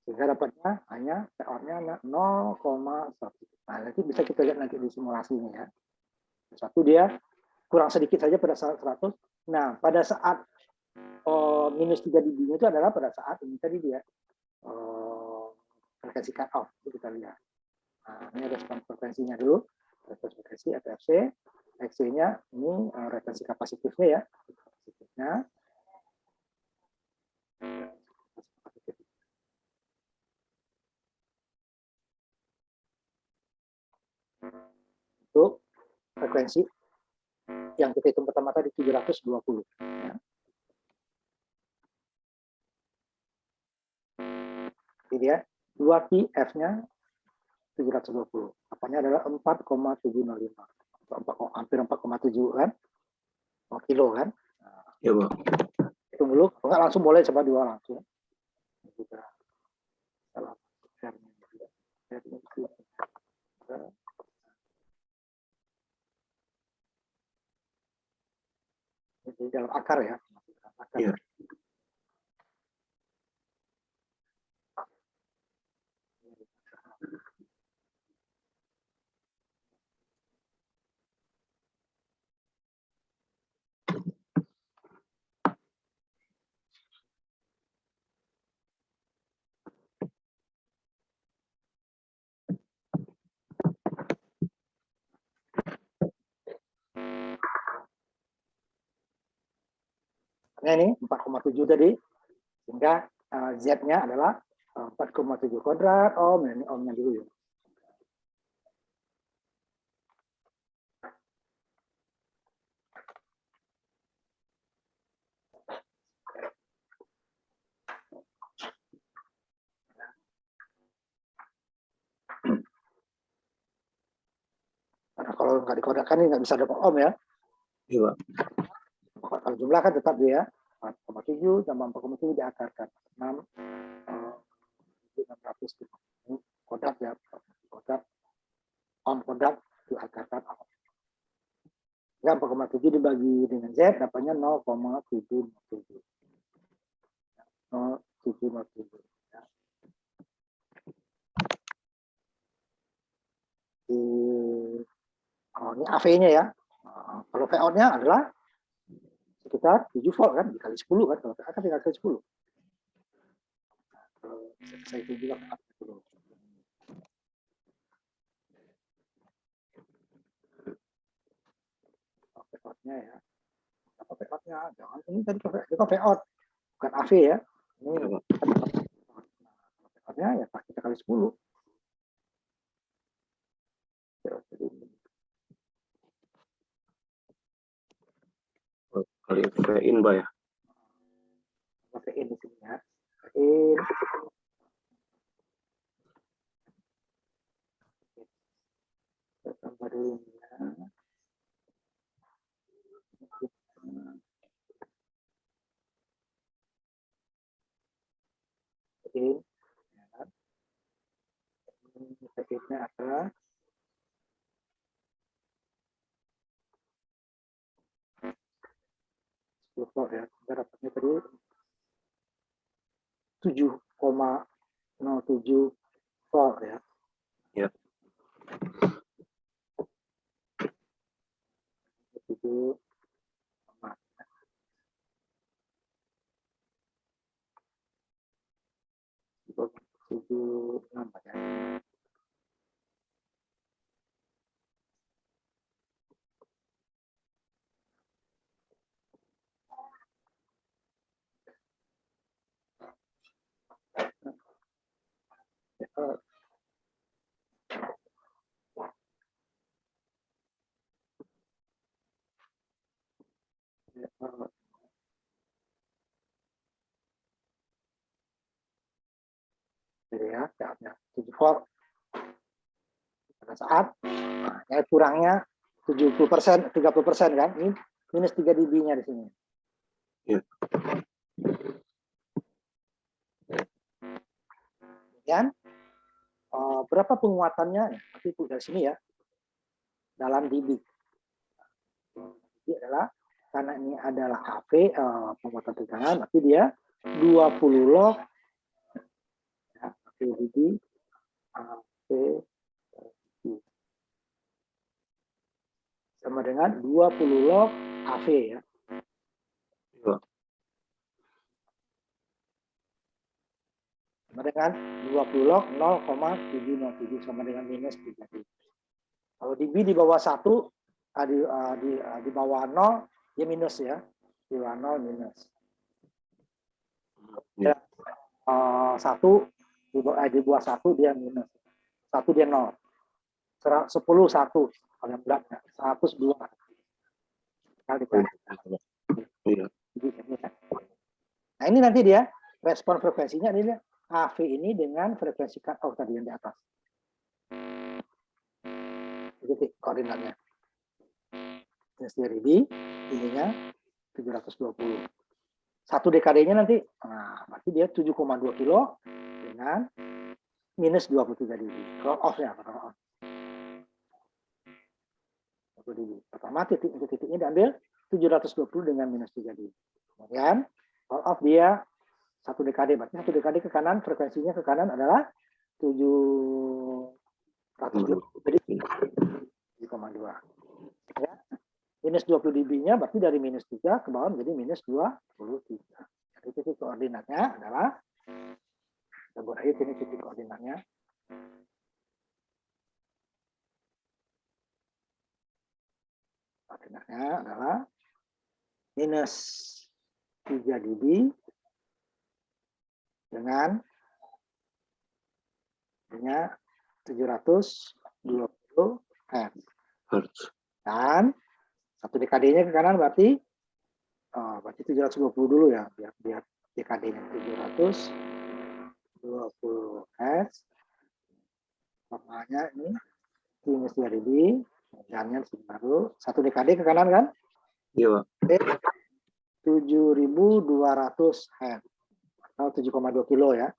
Sehingga dapatnya hanya PO-nya 0,1. Nah, nanti bisa kita lihat nanti di simulasinya ya. Satu dia kurang sedikit saja pada saat 100. Nah, pada saat minus 3 dB itu adalah pada saat ini tadi dia frekuensi cut off. Itu kita lihat. Nah, ini respon frekuensinya dulu. Respon frekuensi FFC. XC-nya ini retensi kapasitifnya ya. Kapasitifnya. Untuk frekuensi yang kita hitung pertama tadi 720. Ya. Jadi dia 2pi F-nya 720. Apanya adalah 4,705. Hampir 4,7 kan? Kilo kan? Ya, Pak. Hitung dulu. Enggak langsung boleh, coba dua langsung. Juga salah. Jadi dalam akar ya. Akar. Ya. Nah, ini 4,7 tadi, sehingga Z-nya adalah 4,7 kuadrat ohm. Ini ohmnya dulu ya. Karena kalau nggak dikodratkan ini nggak bisa dapat ohm ya. Iya, Pak. Kalau jumlah kan tetap dia 4,7 tambah 4,7 diakarkan 600 kuadrat ya, kuadrat ohm kuadrat diakarkan ohm. Ya, 4,7 dibagi dengan Z dapatnya 0,707. 0,707. Ya. Ini AV-nya ya. Kalau VO-nya adalah sekitar 7 volt kan, dikali 10 kan, kalau VO kan tinggal kali 10. Saya itu juga dulu. VO-nya ya. Apa VO-nya? Jangan ini tadi VO, bukan AV ya. Ini VO-nya ya kita kali 10. Kali V-in, Pak ya. V-in di sini ya. V-in. Tambah dulu ya. V-in. V-in-nya adalah 10 volt ya. Kita dapatnya tadi 7,07 volt ya. Ya. 7 6 ya. Jadi ya, saatnya 7 volt. Pada saat kurangnya 70%, 30% kan, ini minus 3 dB-nya di sini. Ya. Kemudian berapa penguatannya? Nanti itu dari sini ya, dalam dB. Ini adalah karena ini adalah AV penguatan tegangan, berarti dia 20 log ya, AV dB AV sama dengan 20 log AV ya. Ya. Sama dengan 20 log 0,707 sama dengan minus 3 dB. Kalau dB di bawah 1 di bawah 0 dia minus ya, di bawah 0 minus. Ya. 1 di bawah 1 dia minus, 1 dia 0, 10 1 kalau beratnya 100 2 kali kan. Iya. Nah ini nanti dia respon frekuensinya ini AV ini dengan frekuensi cut off tadi yang di atas. Titik koordinatnya. Minus 3000, ininya 720. 1 dekadenya nanti, nah, berarti dia 7,2 kilo dengan minus 23 dB. Roll off-nya, roll off. 20 dB. Pertama titiknya diambil 720 dengan minus 3 dB. Kemudian roll off dia 1 dekade, berarti 1 dekade ke kanan, frekuensinya ke kanan adalah 720, jadi 7,2. Ya. Minus 20 dB-nya berarti dari minus 3 ke bawah menjadi minus 23. Jadi titik koordinatnya adalah, kita buat aja ini titik koordinatnya. Koordinatnya adalah minus 3 dB dengan 720 Hz. Dan 1 dekadenya ke kanan berarti 720 dulu ya, biar dekadenya 720 Hz. Formanya ini minus 3 dB, jangan baru 1 dekade ke kanan kan? Iya, Pak. 7.200 Hz atau 7,2 kilo ya.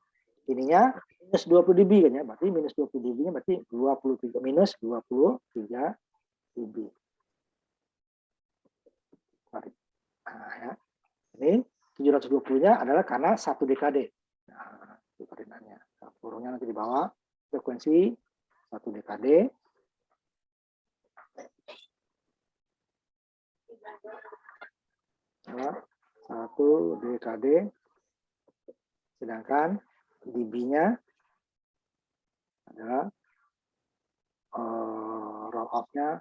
Ininya minus 20 dB kan ya, berarti minus 20 dB-nya berarti 23 minus 23 dB. Nah, ya. Ini 720-nya adalah karena 1 dekade. Nah, itu koordinatnya. Kurungnya nanti di bawah frekuensi 1 dekade. Nah, 1 dekade. Sedangkan dB-nya adalah roll off-nya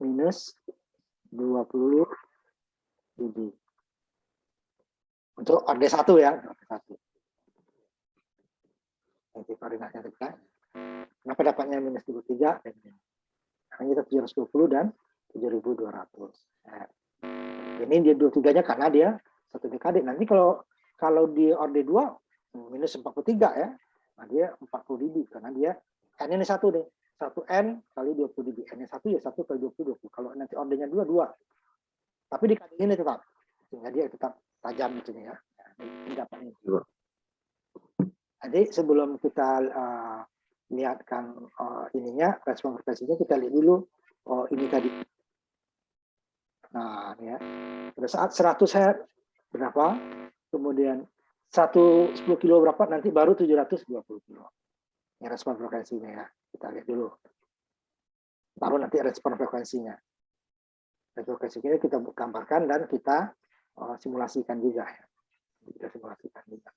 minus 20 dB. Untuk orde 1 ya, orde 1. Nanti koordinatnya kita. Kenapa dapatnya minus 23? Hanya 720 dan 7.200. Nah, ini dia 23-nya karena dia 1 dekade. Nanti kalau di orde 2 minus 43 ya. Nah, dia 40 dB karena dia N ini 1 nih. 1 N kali 20 dB. N-nya 1 ya 1 kali 20 20. Kalau nanti ordenya 2 2. Tapi di kali ini tetap. Sehingga dia tetap tajam gitu ya. Ini dapat ini. Jadi sebelum kita lihatkan ininya respon frekuensinya, kita lihat dulu ini tadi. Nah, ya. Pada saat 100 Hz berapa? Kemudian 10 kilo berapa? Nanti baru 720 kilo. Ini respon frekuensinya ya. Kita lihat dulu. Baru nanti respon frekuensinya. Respon frekuensinya kita gambarkan dan kita simulasikan juga ya. Kita simulasikan juga.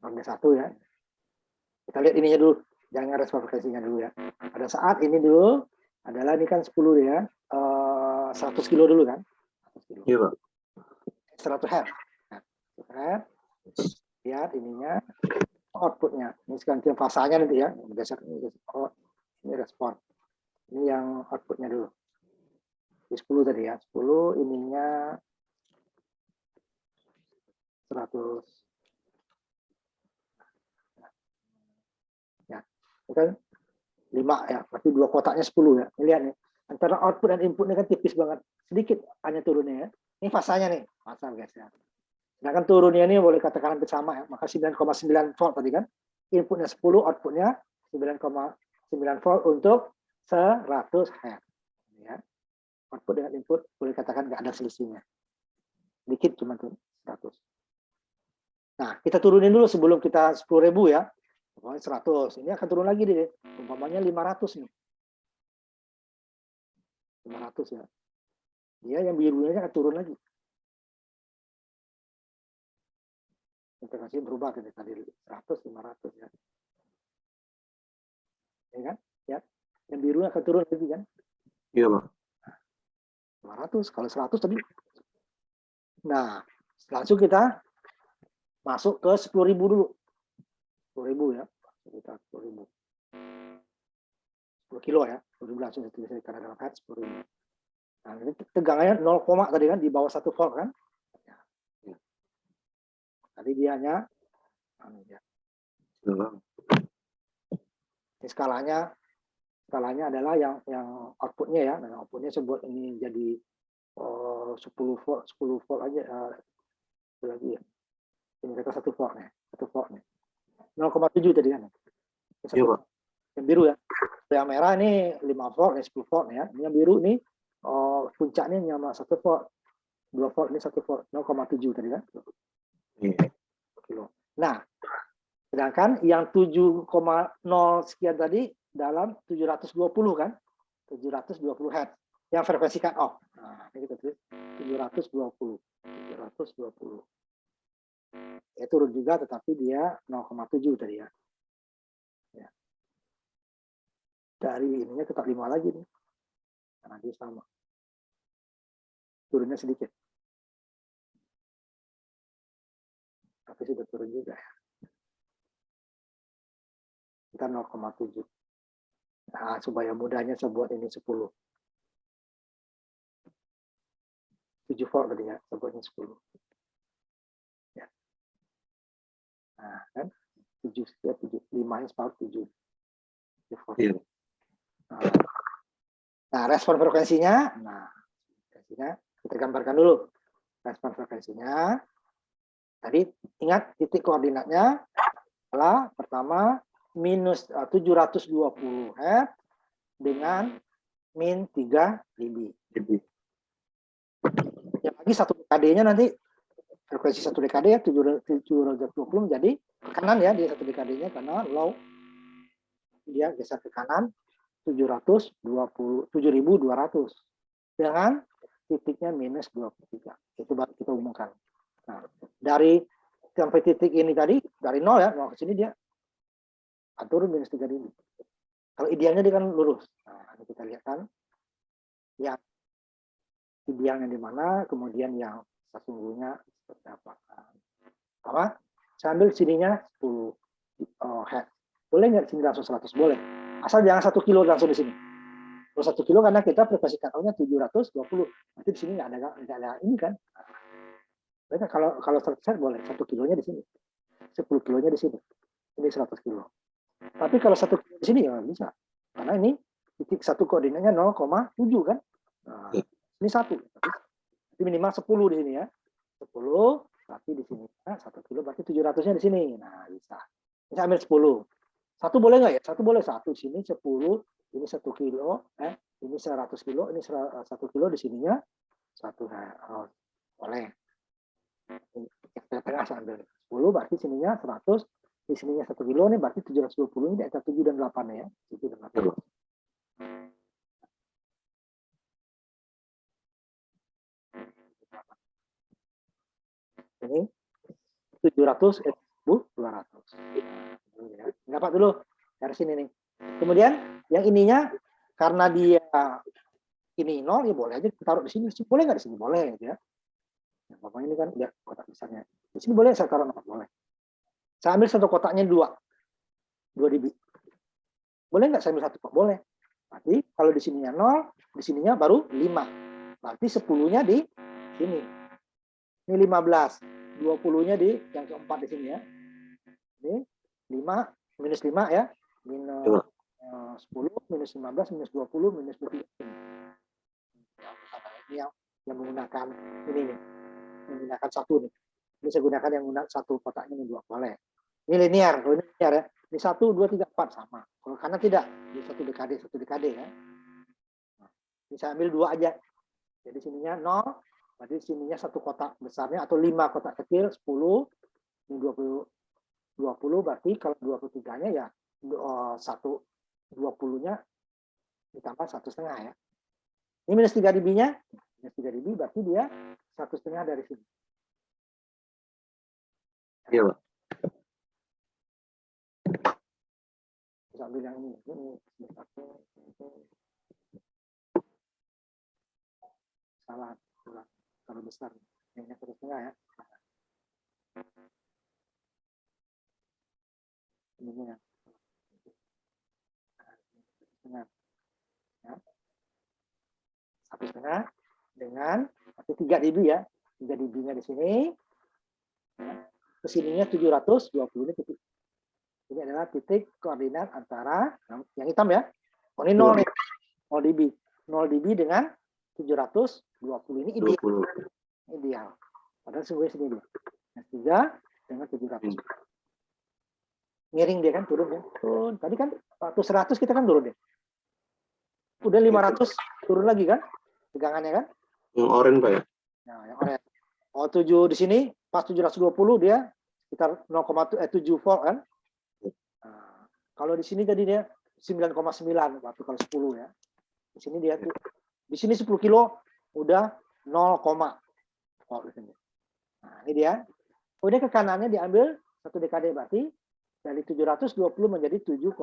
Orde 1 ya. Kita lihat ininya dulu. Jangan respon frekuensinya dulu ya. Pada saat ini dulu adalah ini kan 10 ya. 100 kilo dulu kan. 100 kilo. Iya, Pak. 100 Hz. Nah, 100 Hz. Lihat ininya. Outputnya. Ini sekarang fasanya nanti ya. Ini respon. Ini yang outputnya dulu. Di 10 tadi ya. 10 ininya 100. Ya. Itu kan 5 ya. Berarti 2 kotaknya 10 ya. Ini lihat nih. Antara output dan input ini kan tipis banget. Sedikit hanya turunnya ya. Ini fasanya nih. Fasa guys ya. Sedangkan turunnya ini boleh katakan hampir sama ya. Maka 9,9 volt tadi kan. Inputnya 10, outputnya 9,9 volt untuk 100 Hz. Ya. Output dengan input boleh katakan nggak ada selisihnya. Dikit cuma tuh 100. Nah, kita turunin dulu sebelum kita 10.000 ya. Pokoknya 100. Ini akan turun lagi deh. Umpamanya 500 nih. 500 ya. Dia yang birunya akan turun lagi. Frekuensi berubah dari 100 500 ya. Ya kan? Ya. Yang biru akan turun lagi kan? Iya, Pak. 200. Kalau 100 tadi. Nah, langsung kita masuk ke 10.000 dulu. 10.000 ya. Kita 10.000. 10 kilo ya. 10.000 langsung ditulis karena dalam head 10.000. Nah, ini tegangannya 0, tadi kan di bawah 1 volt kan? Ya. Tadi dia hanya ya. Ini skalanya adalah yang outputnya ya. Nah, outputnya sebut ini jadi 10 volt aja lagi ya. Ini kata 1 volt nih, 1 volt nih. 0,7 tadi kan. Iya, Pak. Yang biru ya. Yang merah ini 5 volt, ini 10 volt ya. Ini yang biru nih puncaknya nyama 1 volt. 2 volt ini 1 volt, 0,7 tadi kan. Iya. Nah, sedangkan yang 7,0 sekian tadi dalam 720 kan. 720 Hz. Yang frekuensi cut off. Nah, ini kita tulis 720. 720. Ya turun juga tetapi dia 0,7 tadi ya. Ya. Dari ininya tetap 5 lagi nih. Karena dia sama. Turunnya sedikit. Tapi sudah turun juga ya. Kita 0,7. Nah, supaya mudahnya saya buat ini 10. 7 volt tadi ya, saya buatnya 10. Ya. Nah, kan 7 setiap 7, 5 nya separuh 7. 7 volt. Iya. Nah, respon frekuensinya, kita gambarkan dulu. Respon frekuensinya, tadi ingat titik koordinatnya adalah pertama minus 720 Hz dengan min 3 dB. Yang lagi satu dekade-nya nanti frekuensi satu dekade ya 720 menjadi ke kanan ya dia satu dekadenya karena low dia geser ke kanan 720 7.200 dengan titiknya minus 23. Itu baru kita umumkan. Nah, dari sampai titik ini tadi dari 0 ya, 0 ke sini dia turun minus 3 dB. Kalau idealnya dia kan lurus. Nah, ini kita lihat kan yang idealnya di mana, kemudian yang sesungguhnya seperti apa. Apa? Saya ambil sininya 10 Hz. Boleh nggak sini langsung 100? Boleh. Asal jangan 1 kilo langsung di sini. Kalau 1 kilo karena kita frekuensi cut-off-nya 720. Nanti di sini nggak ada ini kan. Nah, kalau 100 Hz boleh 1 kilonya di sini. 10 kilonya di sini. Ini 100 kilo. Tapi kalau 1 kilo di sini ya bisa. Karena ini titik satu koordinatnya 0,7 kan. Nah, ini 1. Jadi minimal 10 di sini ya. 10, tapi di sini 1 kilo berarti 700-nya di sini. Nah, bisa. Bisa ambil 10. 1 boleh nggak ya? 1 boleh. 1 di sini 10, ini 1 kilo, ini 100 kilo, ini 1 kilo di sininya 1 boleh. Yang tengah saya ambil 10 berarti sininya 100, di sininya 1 kilo nih berarti 720 ini di antara 7 dan 8 ya. 7 dan 8. Ini 700 1.200. Dapat dulu dari sini nih. Kemudian yang ininya karena dia ini 0 ya boleh aja taruh di sini. Boleh nggak di sini? Boleh ya. Nah, Bapak ini kan ya kotak besarnya. Di sini boleh saya taruh 0? Boleh. Saya ambil satu kotaknya 2 dB. Boleh nggak saya ambil satu? Boleh. Berarti kalau di sininya 0, di sininya baru 5. Berarti 10-nya di sini. Ini 15. 20-nya di yang keempat di sini ya. Ini 5, minus 5 ya. Minus 10, minus 15, minus 20, minus 23. Ini yang menggunakan ini nih. Menggunakan satu nih. Ini saya gunakan yang menggunakan satu kotaknya ini 2. Boleh. Ini linear. Kalau ini linear ya. Ini 1, 2, 3, 4 sama. Kalau kanan tidak. Ini satu dekade ya. Nah, ini saya ambil 2 aja. Jadi sininya 0. Berarti sininya satu kotak besarnya atau 5 kotak kecil 10. Ini 20 berarti kalau 23-nya ya 20-nya ditambah 1,5 ya. Ini minus 3 dB-nya. Minus 3 dB berarti dia 1,5 dari sini. Iya, Pak. ambil yang ini salah kalau besar ini terus tengah ya. Ini ya. Tengah. Ya. 1,5 dengan 3 dB ya. 3 dB-nya di sini. Ya. Kesininya 720 ini titik. Ini adalah titik koordinat antara yang hitam ya. Oh, ini 0 nih. 0 dB. 0 dB dengan 720 ini ideal. 20. Ideal. Padahal sebenarnya sini dia. Yang 3 dengan 700. Miring dia kan turun ya. Turun. Tadi kan waktu 100 kita kan turun deh. Udah 500 turun lagi kan? Tegangannya kan? Yang oranye Pak ya? Nah, yang oranye. Oh, 7 di sini pas 720 dia sekitar 0,7 volt kan? Nah, kalau di sini tadi dia 9,9 waktu kalau 10 ya. Di sini dia tuh di sini 10 kilo udah 0, volt di sini. Nah, ini dia. Kemudian ke kanannya diambil 1 dekade berarti dari 720 menjadi 7,2.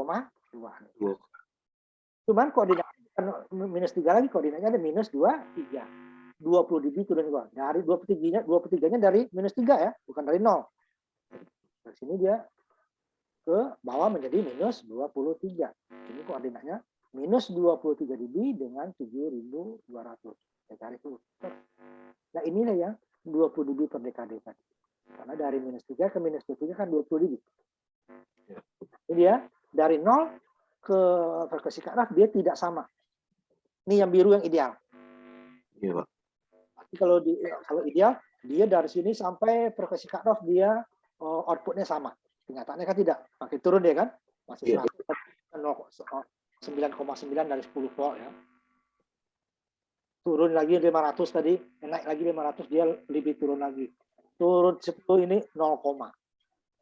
Cuman koordinat minus 3 lagi, koordinatnya ada minus 2, 3. 20 dB turun juga. Dari 23-nya dari minus 3 ya, bukan dari 0. Dari sini dia ke bawah menjadi minus 23. Ini koordinatnya minus 23 dB dengan 7.200. Ya, garis itu. Nah inilah yang 20 dB per dekade tadi. Karena dari minus 3 ke minus 23 kan 20 dB. Ini dia, dari 0 ke frekuensi cut-off dia tidak sama. Ini yang biru yang ideal. Iya Pak. Tapi kalau ideal dia dari sini sampai frekuensi cut-off dia outputnya sama. Kenyataannya kan tidak. Makin turun dia kan. Masih 9,9 dari 10 volt ya. Turun lagi 500 tadi, naik lagi 500 dia lebih turun lagi. Turun 10 ini 0,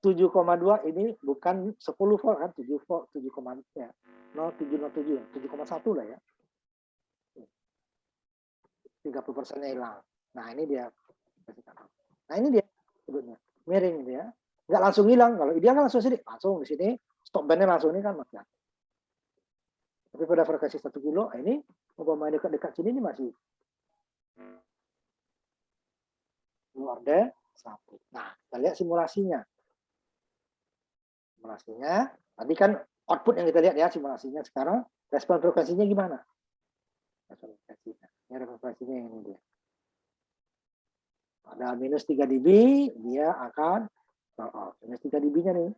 7,2 ini bukan 10 volt kan, 7 volt, 7, ya. 0,707, 7,1 lah ya. 30%-nya hilang. Nah, ini dia. Nah, ini dia sebetulnya. Miring dia. Nggak langsung hilang. Kalau ideal kan langsung sini. Langsung di sini. Stop band-nya langsung ini kan. Mas. Tapi pada frekuensi 1 kilo, ini umpamanya dekat-dekat sini ini masih luar dari 1. Nah, kita lihat simulasinya. Simulasinya, tadi kan output yang kita lihat ya simulasinya. Sekarang respon frekuensinya gimana? Respon frekuensinya. Ini frekuensinya yang ini dia. Pada minus 3 dB, dia akan minus 3 dB-nya nih.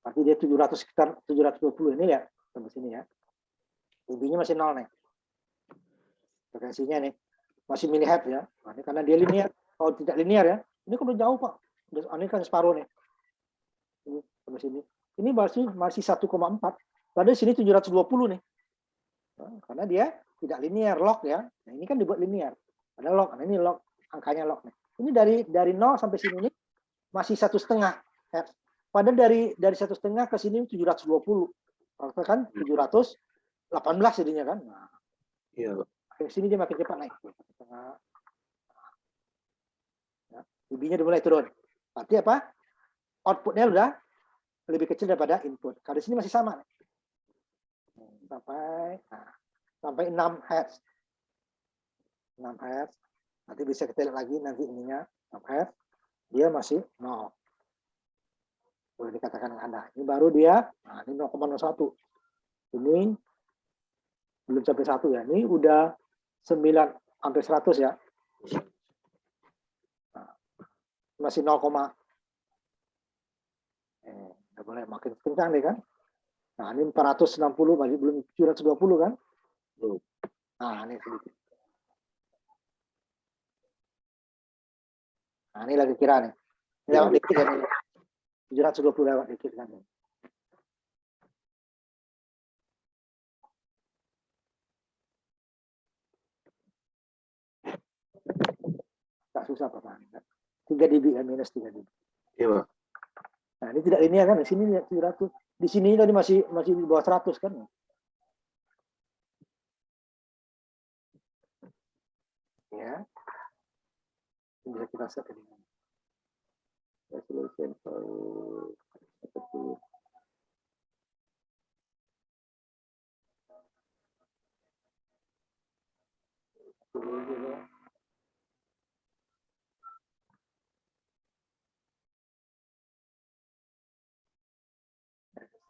Berarti dia 700 sekitar 720 ini ya, sampai sini ya. dB-nya masih 0 nih. Frekuensinya nih masih milihertz ya. Nah, ini karena dia linear. Kalau tidak linear ya, ini kan udah jauh Pak. Ini kan separuh nih. Ini sampai sini. Ini masih 1,4. Padahal sini 720 nih. Nah, karena dia tidak linear, log ya. Nah, ini kan dibuat linear. Ada log. Nah, ini log, angkanya log nih. Ini dari 0 sampai sini nih masih 1,5 hertz. Padahal dari 1,5 ke sini 720. Kalau kan 718 jadinya kan. Nah, iya Pak. ke sini dia makin cepat naik. Ya, dB-nya udah mulai turun. Berarti apa? Outputnya udah lebih kecil daripada input. Kalau di sini masih sama. Sampai 6 Hz. 6 Hz. Nanti bisa kita lihat lagi nanti ininya 6 Hz. Dia masih 0. Boleh dikatakan ada. Ini baru dia, nah ini 0,01. Ini belum sampai 1 ya. Ini udah 9 sampai 100 ya. Nah, masih 0, udah boleh makin kencang deh kan. Nah, ini 460 masih belum 720 kan? Belum. Nah, ini sedikit. Nah, ini lagi kira nih. Lewat dikit kan ini. 720 lewat dikit kan. Tak susah Pak. 3 dB kan, minus 3 dB. Iya Pak. Nah, ini tidak linear kan, di sini 700. Di sini tadi masih di bawah 100 kan. Ya. bisa kita set ini. Resolution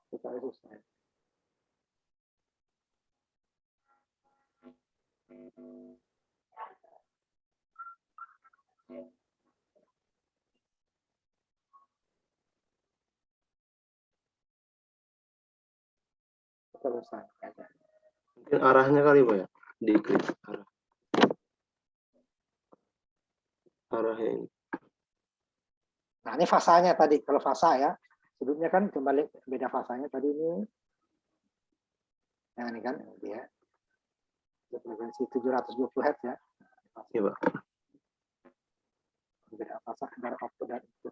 kita selesai. Selesai. Mungkin arahnya kali Pak ya, diklik arahnya ini. Nah, ini fasanya tadi. Kalau fasa ya, sudutnya kan kembali beda fasanya tadi ini. Nah, ini kan dia frekuensi 720 Hz ya. Iya Pak. Beda fasa antara output dan input.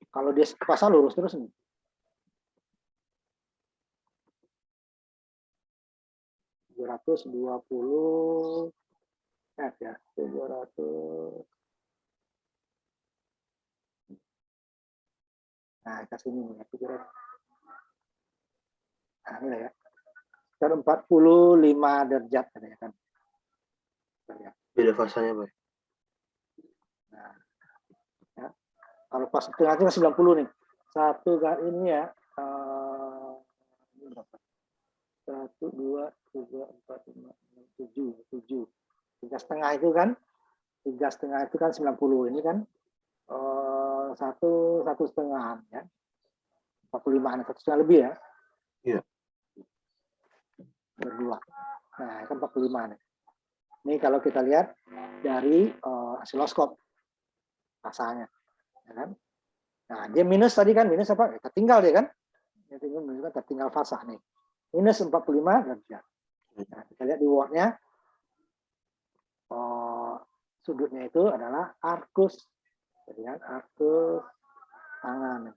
Kalau dia fasa lurus terus nih. (720 Hz ya, 700. Nah, ke sini nih, 700. Nah, ini ya. Sekitar 45 derajat katanya kan. Beda fasanya Pak. Nah, ya. Kalau pas tengahnya 90 nih. Satu ini ya. Ini berapa? 1, 2, 3, 4, 5, 6, 7, 7. 3,5 itu kan 3,5 itu kan 90. Ini kan satu setengah ya. 45, 1,5 lebih ya. Iya. Berdua. Nah, itu 45 nih. Ini kalau kita lihat dari osiloskop rasanya, ya kan? Nah, dia minus tadi kan, minus apa? Tertinggal dia kan? Dia menunjukkan tertinggal fasa nih. Minus 45 derajat. Nah, kita lihat di wordnya, sudutnya itu adalah arcus, jadi kan arcus tangan.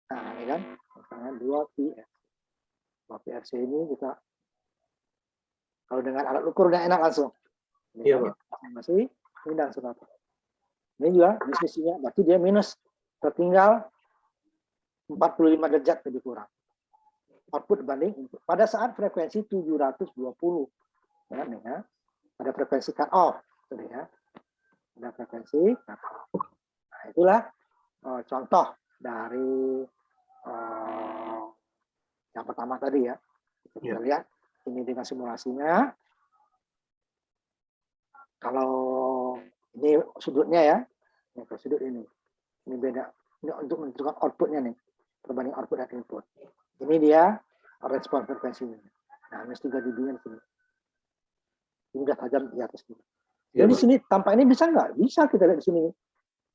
Nah, ini kan, misalnya 2πRC. 2πRC ini kita, kalau dengan alat ukur udah enak langsung. Iya Pak. Masih ini langsung apa? Ini juga diskusinya, berarti dia minus, tertinggal 45 derajat lebih kurang. Output banding input. Pada saat frekuensi 720, ya, pada frekuensi cut off, ya, pada frekuensi cut off. Nah, itulah contoh dari yang pertama tadi ya. Kita lihat ini dengan simulasinya. Kalau ini sudutnya ya, sudut ini beda. Ini untuk menentukan outputnya nih, perbanding output dan input. Ini dia respon frekuensinya. Nah, minus 3 dB di sini. Ini udah tajam di atas ini. Jadi di sini tampak ini bisa nggak? Bisa kita lihat di sini.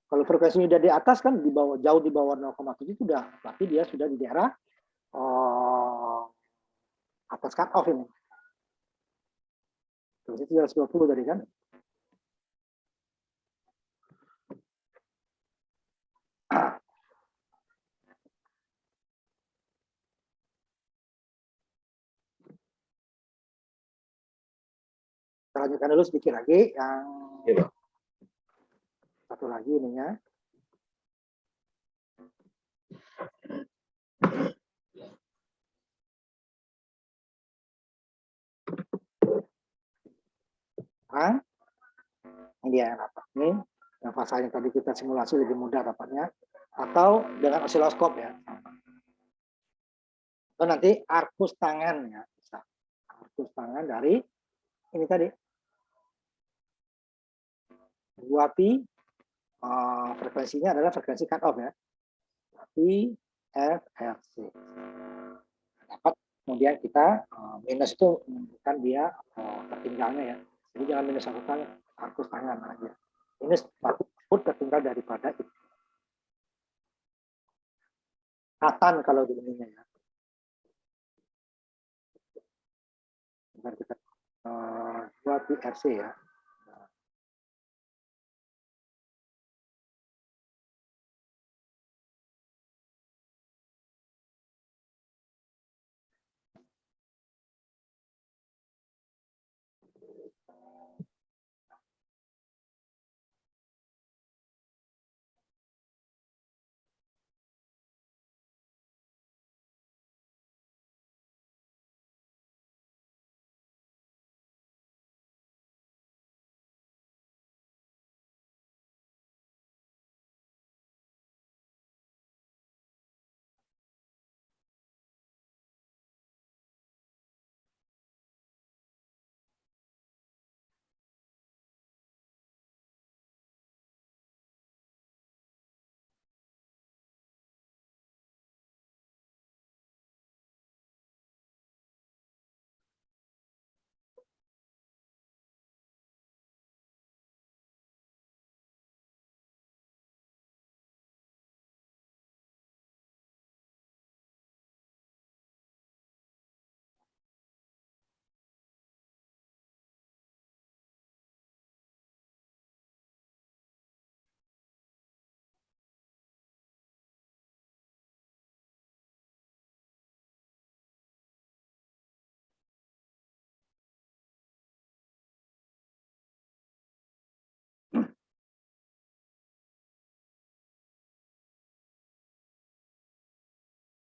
Kalau frekuensinya udah di atas kan di bawah, jauh di bawah 0,7 itu udah, berarti dia sudah di daerah atas cut off ini. Terus 320 tadi kan. Kita lanjutkan dulu sedikit lagi yang satu lagi ininya. Nah, ini dia yang dapat. Ini yang fasanya tadi kita simulasi lebih mudah dapatnya. Atau dengan osiloskop ya. Atau nanti arcus tangan ya. Bisa. Arcus tangan dari ini tadi. 2π frekuensinya adalah frekuensi cut off ya. 2πFRC. Dapat kemudian kita minus itu menunjukkan dia tertinggalnya ya. Jadi jangan minus satu kali, arcus tangan aja. Minus output tertinggal daripada itu. Katan kalau di ininya ya. Bentar kita 2πRC ya.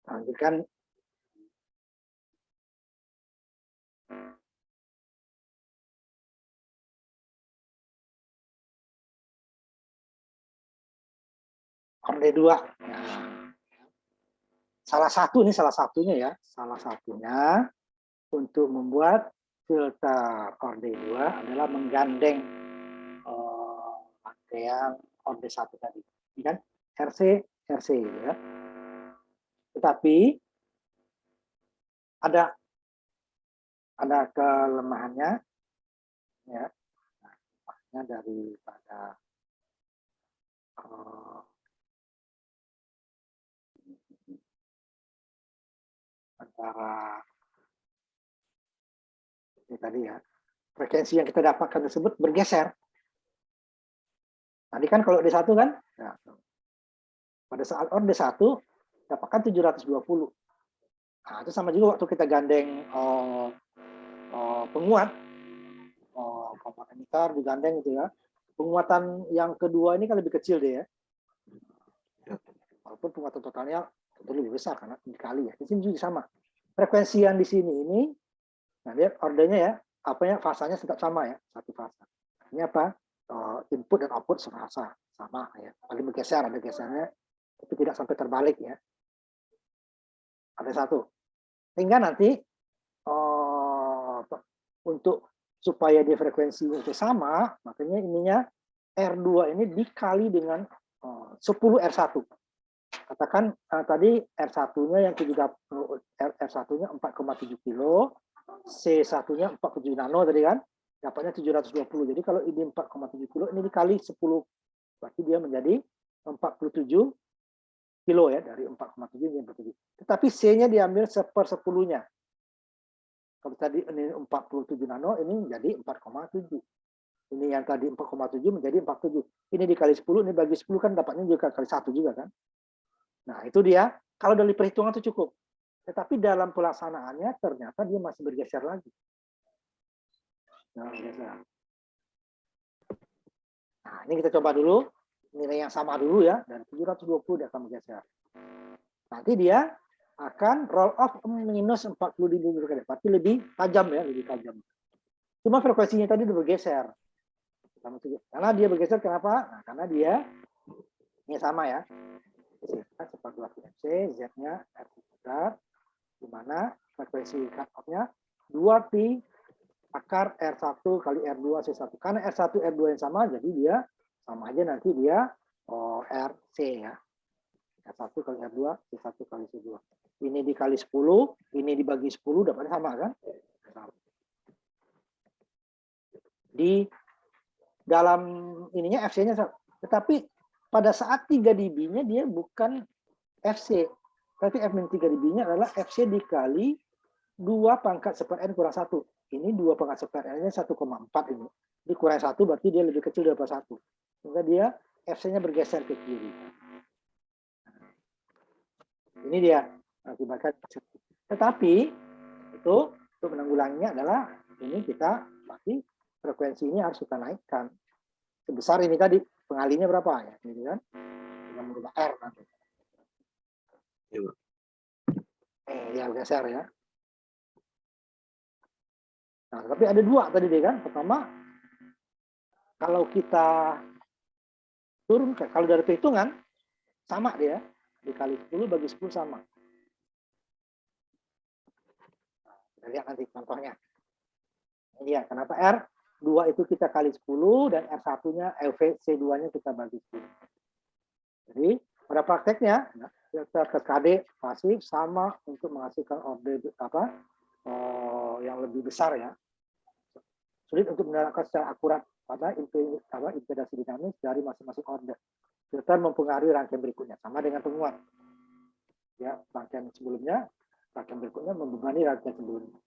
Lanjutkan. Orde 2. Nah, salah satunya ya. Salah satunya untuk membuat filter orde 2 adalah menggandeng rangkaian orde 1 tadi. Ini kan RC ya. Tetapi ada kelemahannya ya. Nah, daripada antara ini tadi ya, frekuensi yang kita dapatkan tersebut bergeser. Tadi kan kalau D1 kan, ya, pada saat orde 1 dapatkan 720. Nah, itu sama juga waktu kita gandeng penguat, komponen emitter digandeng gitu ya. Penguatan yang kedua ini kan lebih kecil deh ya. Walaupun penguatan totalnya tentu lebih besar karena dikali ya. Di sini juga sama. Frekuensi yang di sini ini, nah lihat ordenya ya, apanya fasanya tetap sama ya, satu fasa. Ini apa? Input dan output sefasa sama ya. Paling bergeser, ada gesernya, tapi tidak sampai terbalik ya. Ada satu. Sehingga nanti untuk supaya di frekuensinya itu sama, makanya ininya R2 ini dikali dengan 10 R1. Katakan tadi R1-nya yang 30, R1-nya 4,7 kilo, C1-nya 47 nano tadi kan, dapatnya 720. Jadi kalau ini 4,7 kilo, ini dikali 10, berarti dia menjadi 47 kilo ya, dari 4,7 menjadi 47. Tetapi C-nya diambil 1/10-nya. Kalau tadi ini 47 nano, ini menjadi 4,7. Ini yang tadi 4,7 menjadi 47. Ini dikali 10, ini bagi 10 kan dapatnya juga kali 1 juga kan. Nah, itu dia. Kalau dari perhitungan itu cukup. Tetapi dalam pelaksanaannya ternyata dia masih bergeser lagi. Nah, ini kita coba dulu. Nilai yang sama dulu ya. Dan 720 dia akan bergeser. Nanti dia akan roll off minus 40 dB. Berarti lebih tajam ya. Lebih tajam. Cuma frekuensinya tadi udah bergeser. Karena dia bergeser kenapa? Nah, karena dia ini sama ya. Seperti MC, Z-nya R3, di mana frekuensi cut-off-nya 2pi akar R1 kali R2 C1. Karena R1 R2 yang sama, jadi dia sama aja nanti dia RC ya. R1 kali R2 C1 kali C2. Ini dikali 10, ini dibagi 10 dapatnya sama kan? Di dalam ininya FC-nya sama. Tetapi pada saat 3 dB-nya dia bukan FC, tapi F-3 dB-nya adalah FC dikali 2 pangkat seper N kurang 1. Ini 2 pangkat seper N-nya 1,4 ini. Dikurang 1 berarti dia lebih kecil daripada 1. Sehingga dia FC-nya bergeser ke kiri. Ini dia akibatkan. Tetapi itu untuk menanggulanginya adalah ini kita pasti frekuensi ini harus kita naikkan. Sebesar ini tadi pengalinya berapa ya? Ini kan dengan merubah R nanti. Ya geser ya. Nah, tapi ada dua tadi deh kan. Pertama, kalau kita turunkan, kalau dari perhitungan sama dia, dikali 10 bagi 10 sama. Nah, kita lihat nanti contohnya. Ini dia, kenapa R2 itu kita kali 10 dan R1-nya, C2-nya kita bagi 10. Jadi, pada prakteknya, filter KD pasif sama untuk menghasilkan orde yang lebih besar ya. Sulit untuk menerapkan secara akurat pada impedans dinamis dari masing-masing orde. Filter mempengaruhi rangkaian berikutnya, sama dengan penguat. Ya, rangkaian sebelumnya, rangkaian berikutnya membebani rangkaian sebelumnya.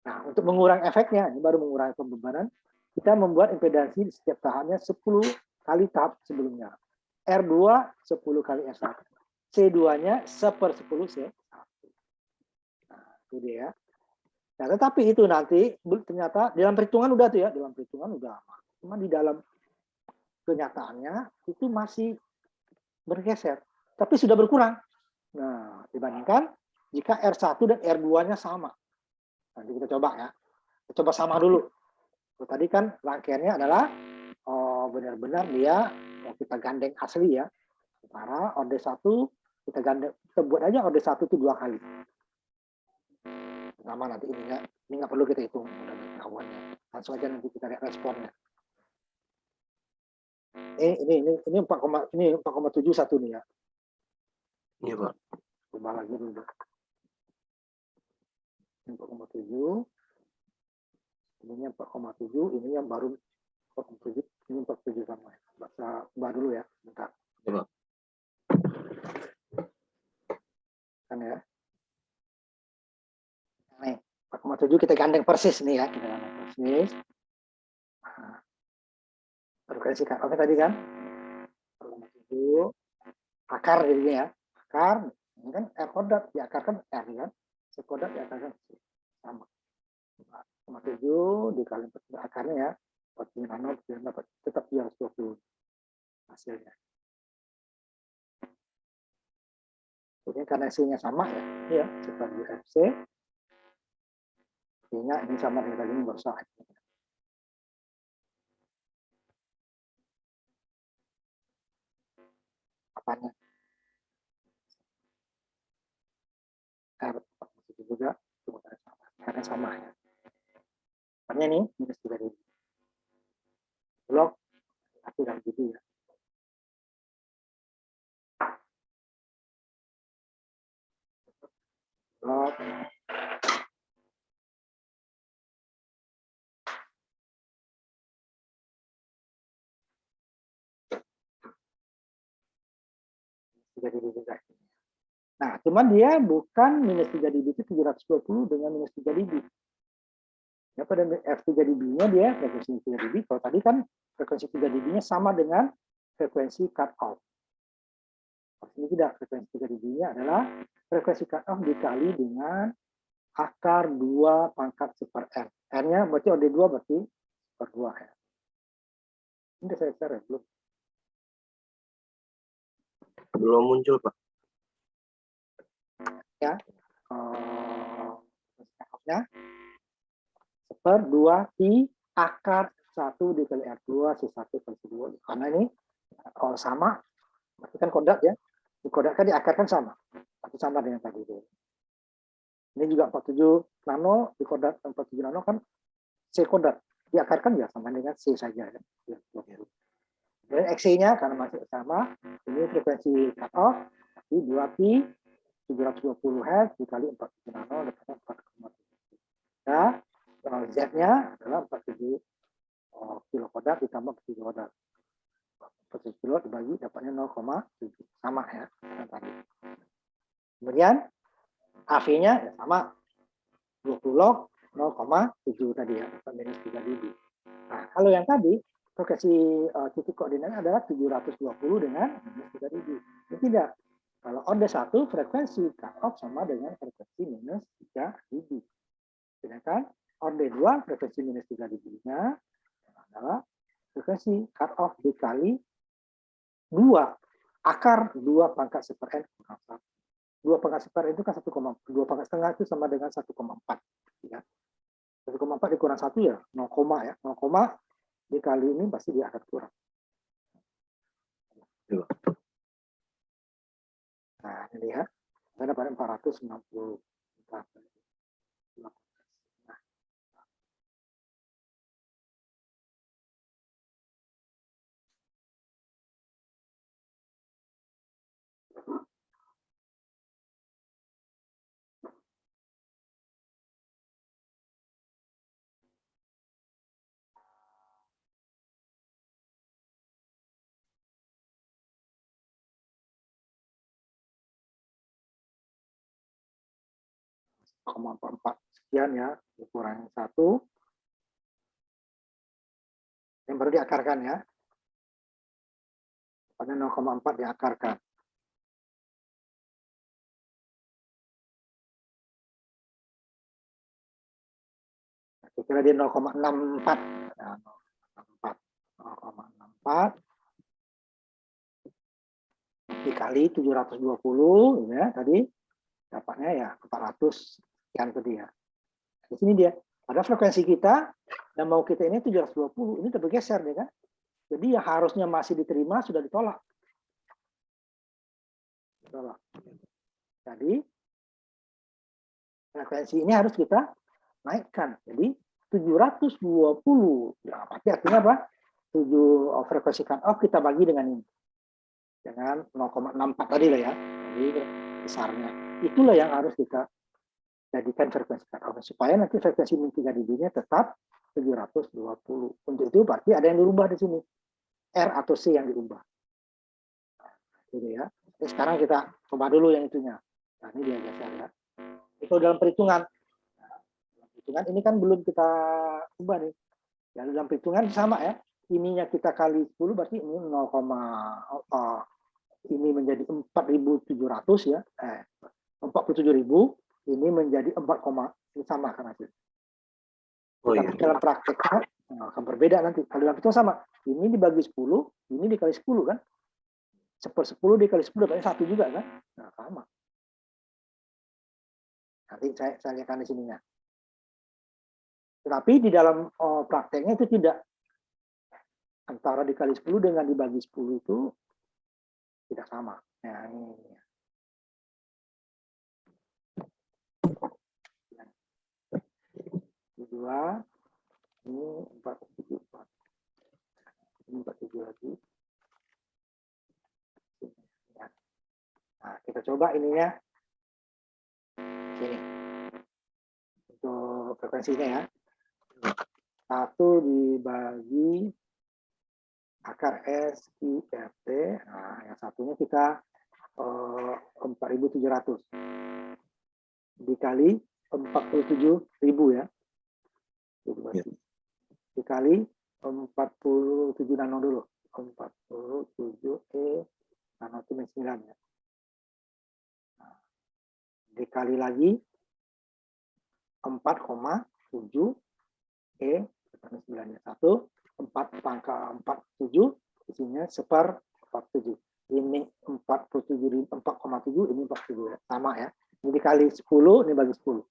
Nah, untuk mengurangi efeknya, ini baru mengurangi pembebanan, kita membuat impedansi di setiap tahapnya 10 kali tahap sebelumnya. R2 10 kali S1. C2-nya 1/10 C1. Nah, itu dia. Nah, tetapi itu nanti ternyata dalam perhitungan udah tuh ya, dalam perhitungan udah. Cuma di dalam kenyataannya itu masih bergeser, tapi sudah berkurang. Nah, dibandingkan jika R1 dan R2-nya sama. Nanti kita coba ya. Kita coba sama dulu. Tadi kan rangkaiannya adalah benar-benar dia kita gandeng asli ya. Sementara orde 1 kita gandeng, kita buat aja orde 1 itu 2 kali. Sama nanti ini nggak perlu kita hitung udah pengetahuannya. Langsung aja nanti kita lihat responnya. Ini 4,7 satu nih ya. Iya, Pak. Coba lagi dulu. 4,7. Ininya 4,7, ini yang baru 4,7, ini 4,7 sama. Bahasa ubah dulu ya, bentar. Iya, Pak. Kan ya. Nih, 4,7 kita gandeng persis nih ya, kita gandeng persis. Nah, frekuensi cut off tadi kan 4,7 akar jadinya ya. Akar, ini kan R kodrat diakarkan R kan. C kodrat diakarkan C. Sama. 4,7 dikali akarnya ya. 40 nano dapat tetap 220 hasilnya. Jadi karena hasilnya sama ya, seperti FC. Artinya ini sama dengan tadi berusaha. Apanya? R juga karena sama ya. Apanya nih minus 3.000. Blok 1 dan gitu ya. Blok juga. Nah, cuman dia bukan minus 3 dB itu 720 dengan minus 3 dB. Ya, pada F3 dB-nya dia frekuensi 3 dB. Kalau tadi kan frekuensi 3 dB-nya sama dengan frekuensi cut off. Ini tidak, frekuensi 3 dB-nya adalah frekuensi cut off dikali dengan akar 2 pangkat super R. R-nya berarti orde 2 berarti per 2 R. Ini saya share ya, belum? Belum muncul, Pak. Ya, nya per 2 pi akar 1 dikali R2 C1 per C2. Karena ini kalau sama, berarti kan kodrat ya. Di kodrat kan diakarkan sama. Tapi sama dengan tadi. Ini juga 47 nano, di kodrat 47 nano kan C kodrat. Diakarkan ya sama dengan C saja. Ya. Dan XC-nya karena masih sama, ini frekuensi cut off, tapi 2 pi 720 Hz dikali 47 nano, dapatnya 4,7. Nah, Z-nya adalah 47 kilo kodrat ditambah 7 kodrat. 47 kilo dibagi dapatnya 0,7. Sama ya. Kemudian AV-nya ya sama 20 log 0,7 tadi ya, minus 3 dB. Nah, kalau yang tadi frekuensi titik koordinatnya adalah 720 dengan minus 3 dB. Ini tidak. Kalau orde 1 frekuensi cut off sama dengan frekuensi minus 3 dB. Sedangkan orde 2 frekuensi minus 3 dB-nya adalah frekuensi cut off dikali 2 akar 2 pangkat super N kurang 1. 2 pangkat super N itu kan 1,2 pangkat setengah itu sama dengan 1,4 ya. 1,4 dikurang 1 ya 0, ya 0, dikali ini pasti dia akan kurang. Nah, ini lihat saya dapat 460. empat sekian ya, dikurangi 1 yang baru diakarkan ya. Pada 0,4 diakarkan. Kira dia 0,64. Nah, 0,64 dikali dikali 720 ya tadi dapatnya ya 400 sekian tadi ya. Di sini dia. Pada frekuensi kita yang mau kita ini 720, ini tergeser ya kan. Jadi yang harusnya masih diterima sudah ditolak. Jadi frekuensi ini harus kita naikkan. Jadi 720. Nah, pasti artinya apa? 7 frekuensi cut off kita bagi dengan ini. Dengan 0,64 tadi lah ya. Jadi besarnya. Itulah yang harus kita jadikan frekuensi cut off. Supaya nanti frekuensi min 3 dB-nya tetap 720. Untuk itu berarti ada yang dirubah di sini. R atau C yang dirubah. Gitu ya. Jadi sekarang kita coba dulu yang itunya. Nah, ini dia geser ya. Itu dalam perhitungan. Perhitungan ini kan belum kita ubah nih. Ya, dalam perhitungan sama ya. Ininya kita kali 10 berarti ini 0, ini menjadi 4.700 ya. 47.000 ini menjadi 4, ini sama kan hasil. Oh, Tapi iya. dalam prakteknya akan berbeda nanti. Kalau dalam itu sama. Ini dibagi 10, ini dikali 10 kan. 10 dikali 10 berarti 1 juga kan. Nah, sama. Nanti saya lihatkan di sininya. Tetapi di dalam prakteknya itu tidak. Antara dikali 10 dengan dibagi 10 itu tidak sama. Nah, ini. Ini 2, ini 474. Ini 47 lagi. Nah, kita coba ininya. Sini. Untuk frekuensinya ya. 1 dibagi akar S, I, R, T. Nah, yang satunya kita 4.700. Dikali 47.000 ya. Dikali 47 nano dulu. 47 nano itu 9 ya. Nah, dikali lagi 4,7 9-nya 1, 4 pangkal 47 isinya 1/47. Ini 4,7, ini 47 ya. Sama ya. Ini dikali 10, ini bagi 10.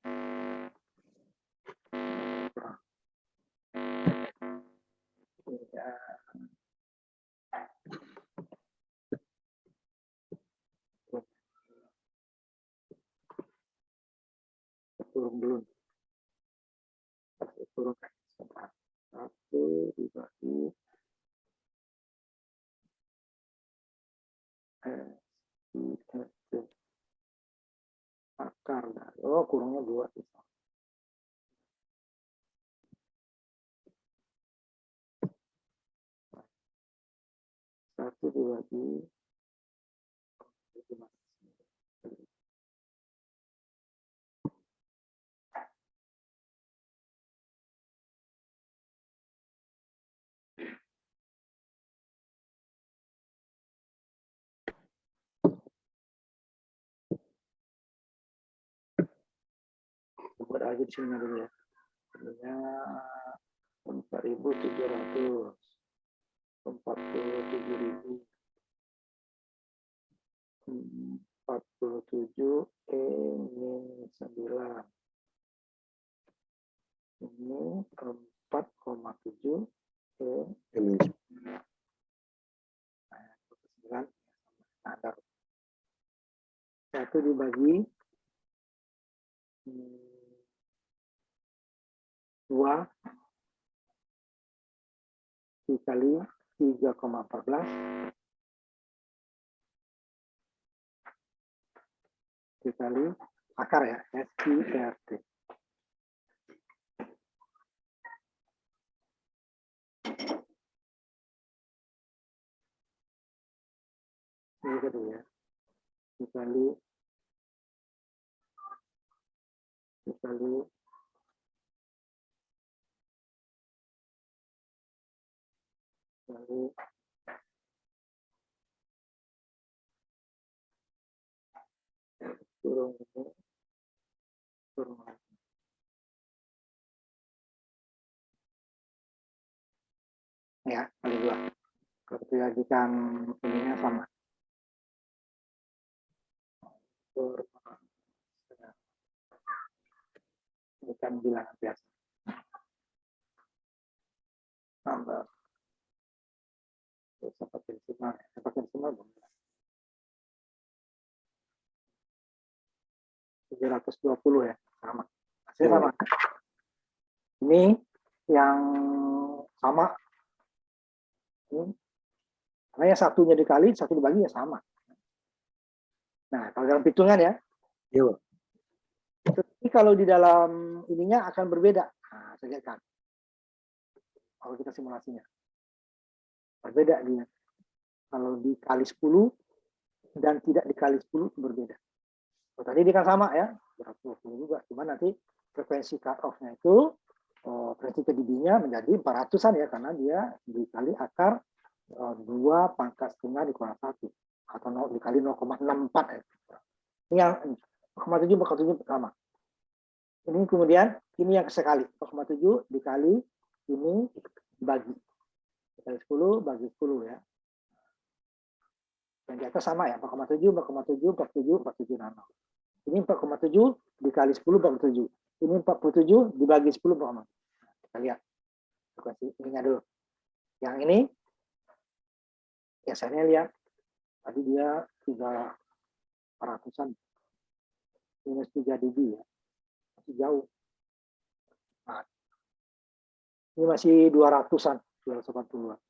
Turun dulu. Turun 1 dibagi akar dari kurangnya 2. 1 dibagi 5. Buat aja di sini dulu ya. Ininya 4.700. 47.000. 47 min 9. Ini 4,7 Min 9 standar. 1 dibagi 2 dikali 3,14 dikali akar ya, SIRT. Ini tadi ya, dikali turun ini, turun lagi. Ya, kali 2. Kalau dijadikan ininya sama. bukan bilangan biasa. Tambah seperti decimal 720 ya, sama. Hasilnya sama. Ini yang sama. Ini, karena yang satunya dikali, satu dibagi ya sama. Nah, kalau dalam hitungan ya. Iya, Pak. Tapi kalau di dalam ininya akan berbeda. Nah, saya lihatkan. Kalau kita simulasinya. Berbeda dia. Kalau dikali 10 dan tidak dikali 10 itu berbeda. Oh, tadi dia kan sama ya, 120 juga. Cuma nanti frekuensi cut off-nya itu, frekuensi TDD-nya menjadi 400-an ya, karena dia dikali akar 2 pangkat setengah dikurang 1. Atau dikali 0,64 ya. Ini yang 0,7 pertama. Ini kemudian ini yang sekali 0,7 dikali ini dibagi dikali 10 bagi 10 ya. Yang di atas sama ya 4,7 47 nano. Ini 4,7 dikali 10 47. Ini 47 dibagi 10 4,7. Kita lihat frekuensi ininya dulu. Yang ini biasanya lihat tadi dia 300-an minus 3 dB ya. Jauh. Nah, ini masih 200-an, 280-an.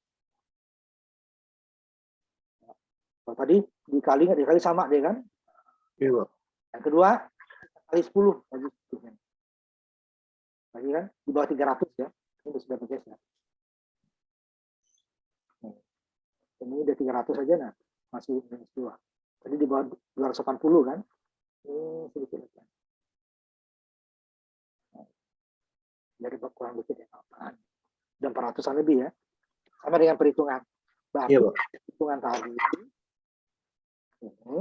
Kalau tadi dikali sama deh kan? Iya, Pak. Yang kedua kali 10 bagi 10. Lagi kan di bawah 300 ya. Ini sudah bergeser. Ini udah 300 aja nah, masih minus 2. Tadi di bawah 280 kan? Ini sedikit lagi. Dari kurang dikit ya, dan 400-an lebih ya, sama dengan perhitungan. Berarti Iya, Pak. perhitungan tadi ini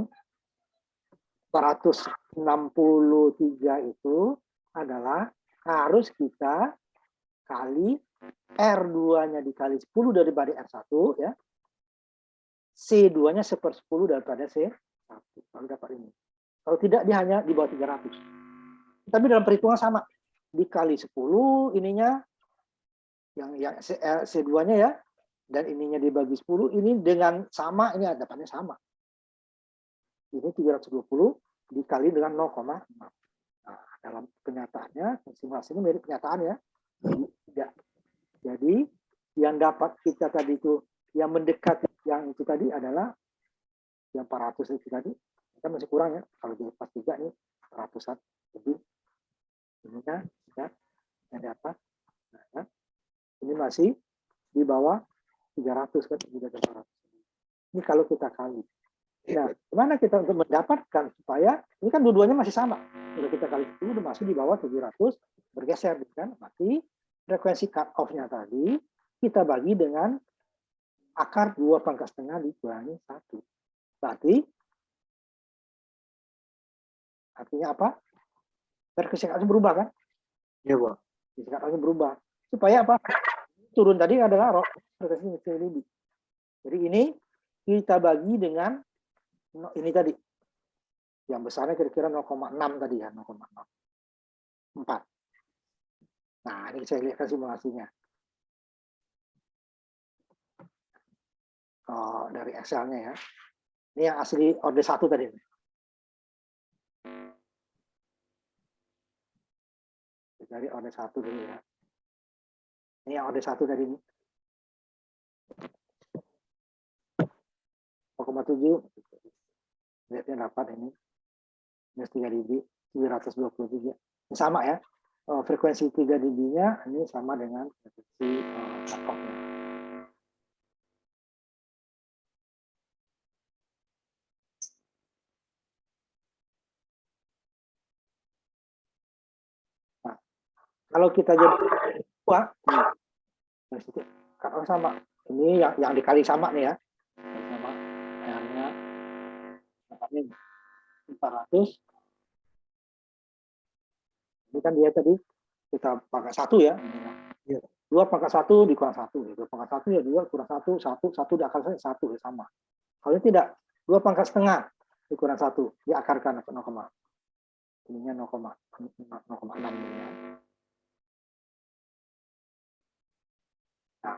463 itu adalah harus kita kali R2-nya dikali 10 daripada R1 ya. C2-nya 1/10 daripada C1. Kalau dapat ini. Kalau tidak dia hanya di bawah 300. Tapi dalam perhitungan sama. Dikali 10 ininya yang C2-nya ya, dan ininya dibagi 10 ini dengan sama, ini dapatnya sama. Ini 320 dikali dengan 0,6. Nah, dalam kenyataannya simulasi ini mirip kenyataan ya. Tidak. Jadi yang dapat kita tadi itu yang mendekati yang itu tadi adalah yang 400 itu tadi. Kita masih kurang ya. Kalau di pas 3 nih 100-an lebih. Ininya ya, yang dapat. Nah, ini masih di bawah 300 kan, tidak 400. Ini kalau kita kali. Nah, gimana kita untuk mendapatkan supaya ini kan dua-duanya masih sama. Kalau kita kali 10 udah masih di bawah 700, bergeser kan? Mati frekuensi cut off-nya tadi kita bagi dengan akar 2 pangkat setengah dikurangi 1. Berarti artinya apa? Frekuensi cut off berubah kan? Iya, Pak. Frekuensi cut off berubah. Supaya apa? Turun tadi adalah frekuensi TDD. Jadi ini kita bagi dengan ini tadi. Yang besarnya kira-kira 0,6 tadi ya, 0,6. 4. Nah, ini saya lihat simulasinya. Oh, dari Excel-nya ya. Ini yang asli order 1 tadi. Dari order 1 dulu ya. Ini yang order 1 tadi ini. 0,7. Lihatnya dapat ini. Minus 3 dB, 723. Ini sama ya. Frekuensi 3 dB-nya ini sama dengan frekuensi cut off-nya. Nah, kalau kita jadi dua, cut off sama. Ini yang dikali sama nih ya. Sama R-nya dapatnya 400. Ini kan dia tadi kita pangkat 1 ya. 2 pangkat 1 dikurang 1. 2 pangkat 1 ya 2 kurang 1, 1 diakalkan 1 ya sama. Kalau tidak 2 pangkat setengah Ukuran 1 diakarkan ke 0, ininya 0,6 ini ya. Nah,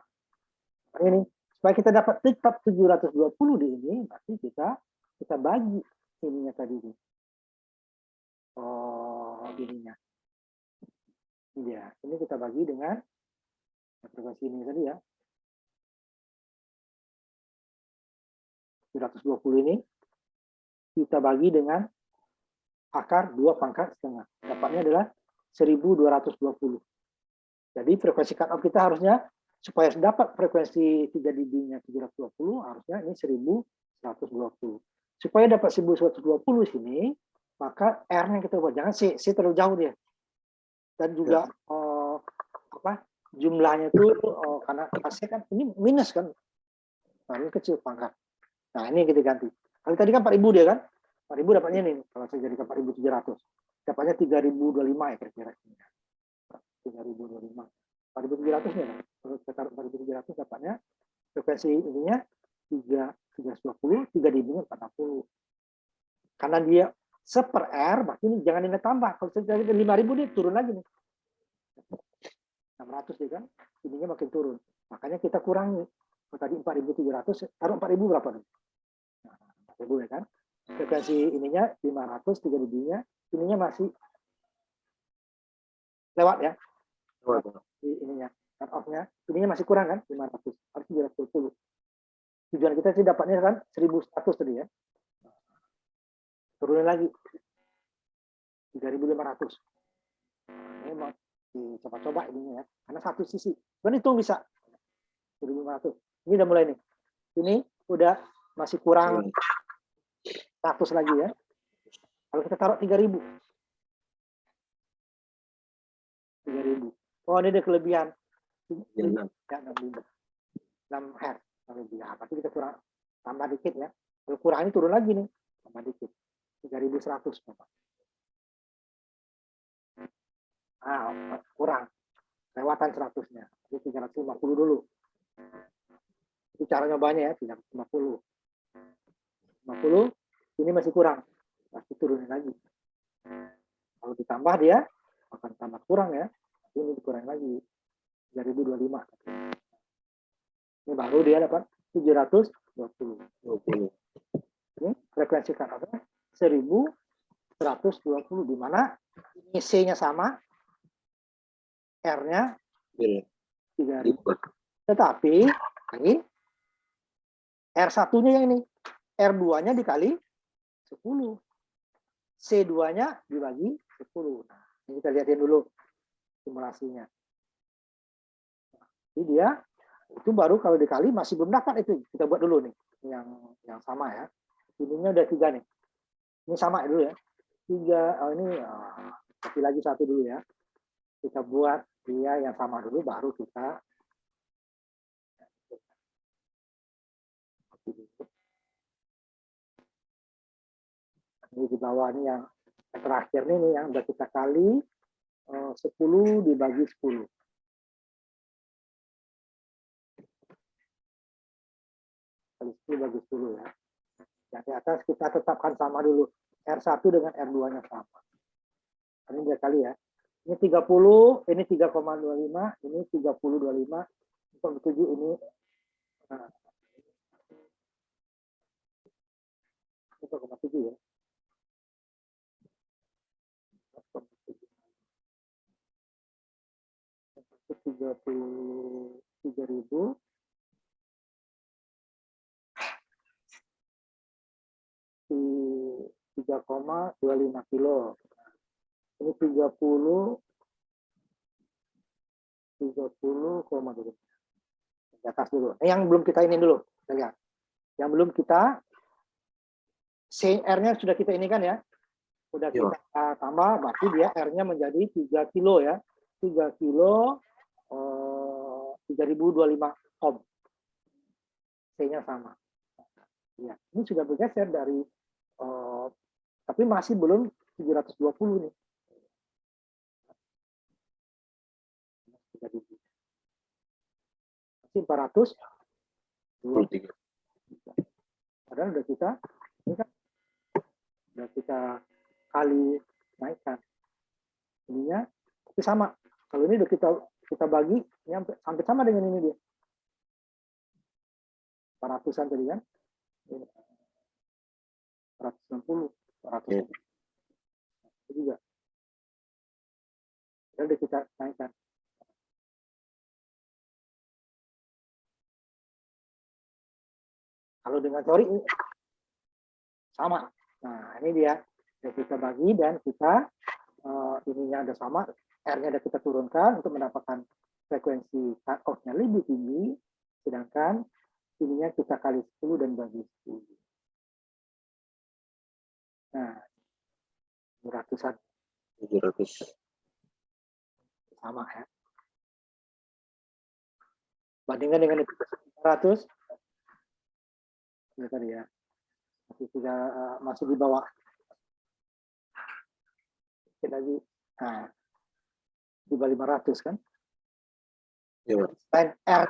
ini supaya kita dapat tetap 720 di ini, berarti kita bagi ininya tadi. Ininya. Ini dia. Ini kita bagi dengan frekuensi ini tadi ya. 720 ini kita bagi dengan akar 2 pangkat setengah. Dapatnya adalah 1220. Jadi frekuensi cut off kita harusnya supaya dapat frekuensi 3 dB-nya 720 harusnya ini 1120. Supaya dapat 1120 sini, maka R-nya kita buat jangan C terlalu jauh dia. Dan juga jumlahnya itu karena C kan ini minus kan. Nah, ini kecil pangkat. Nah, ini kita ganti. Kalau tadi kan 4.000 dia kan? 4.000 dapatnya ini. Kalau saya jadikan 4.700. Dapatnya 3.025 ya kira-kira. 3.025. 4.700 nya. Kalau kita taruh 4.700 dapatnya frekuensi ininya 320, 3 dB-nya 40. Karena dia seper R, berarti ini jangan ini tambah. Kalau saya jadi 5.000 dia turun lagi nih. 600 dia kan, ininya makin turun. Makanya kita kurangi. Kalau tadi 4.700, taruh 4.000 berapa nih? Nah, 4.000 ya kan. Frekuensi ininya 500, 3 dB-nya, ininya masih lewat ya. Ininya, cut off-nya, ininya masih kurang kan, 500, harus 720. Tujuan kita sih dapatnya kan 1.100 tadi ya. Turunin lagi 3.500. Ini mau dicoba-coba ininya ya, karena satu sisi. Cuman itu bisa 1.500. Ini udah mulai nih. Ini udah masih kurang 100 lagi ya. Kalau kita taruh 3.000. 3.000. Oh, ini ada kelebihan. Ya, 6 Hz. Ya, berarti kita kurang tambah dikit ya. Kalau kurang ini turun lagi nih. Tambah dikit. 3.100. Kurang. Lewatan 100-nya. Jadi 350 dulu. Itu cara nyobanya ya, 350. 50, ini masih kurang. Pasti turunin lagi. Kalau ditambah dia akan tambah kurang ya. Ini dikurang lagi. 3.025. Ini baru dia dapat 720. Ini frekuensi cut off-nya 1120, di mana ini C-nya sama, R-nya 3.000. Tetapi ini R1-nya yang ini, R2-nya dikali 10. C2-nya dibagi 10. Nah, ini kita lihatin dulu simulasinya. Jadi dia itu baru kalau dikali masih belum dapat itu. Kita buat dulu nih yang sama ya. Ininya udah 3 nih. Ini sama dulu ya. 3, ini kasih lagi 1 dulu ya. Kita buat dia yang sama dulu, baru kita ini di bawah ini yang terakhir nih yang udah kita kali 10 dibagi 10. Kali 10 bagi 10 ya. Yang di atas kita tetapkan sama dulu. R1 dengan R2-nya sama. Ini dia kali ya. Ini 30, ini 3,25, ini 30,25, 7 ini 1,7 ya. 33.000 di 3,25 kilo. Ini 30,2. Di atas dulu. Yang belum kita ini dulu, lihat. Yang belum kita CR-nya sudah kita ini kan ya. Sudah kita tambah, berarti dia R-nya menjadi 3 kilo ya. 3 kilo 3.025 ohm. C-nya sama. Ya, ini sudah bergeser dari tapi masih belum 720 nih. 3.000. Masih 423. Padahal udah kita ini kan Sudah kita kali naikkan. Ininya tapi sama. Kalau ini udah kita bagi, ini hampir sama dengan ini dia. 400-an tadi kan. 460, 400 itu juga. Udah kita naikkan. Kalau dengan teori sama. Nah, ini dia. Kita bagi dan kita ininya ada sama, R-nya ada kita turunkan untuk mendapatkan frekuensi cut off-nya lebih tinggi, sedangkan ininya kita kali 10 dan bagi 10. Nah, 700-an. 700. Sama ya. Bandingkan dengan 300, ya tadi ya, masih di bawah. Kita lagi, nah, di bawah 500 kan? Ya, Selain R,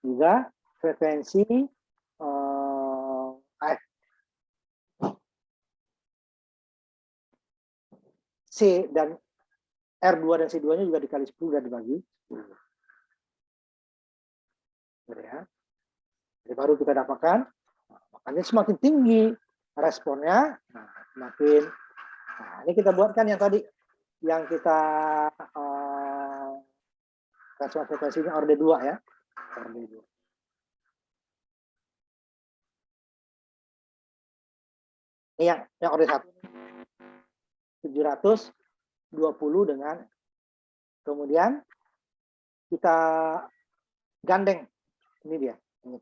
juga frekuensi AF. C dan R2 dan C2-nya juga dikali 10 dan dibagi 10. Ya. Jadi baru kita dapatkan, makanya semakin tinggi responnya, nah, semakin. Nah, ini kita buatkan yang tadi, yang kita respon frekuensinya orde 2 ya. Orde 2. Ini yang orde 1. 720 dengan, kemudian kita gandeng. Ini dia, ini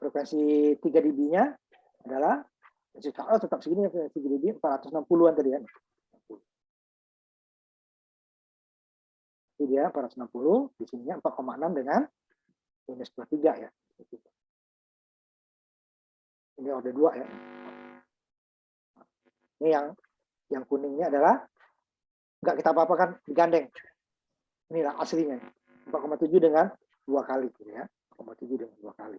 frekuensi 3 dB-nya adalah tetap segini, frekuensi 3 dB 460-an tadi kan. Ini dia 460, di sininya 4,6 dengan minus 23 ya. Ini orde 2 ya. Ini yang kuningnya adalah enggak kita apa-apakan, digandeng. Inilah aslinya. 4,7 dengan 2 kali gitu ya. 4,7 dengan 2 kali.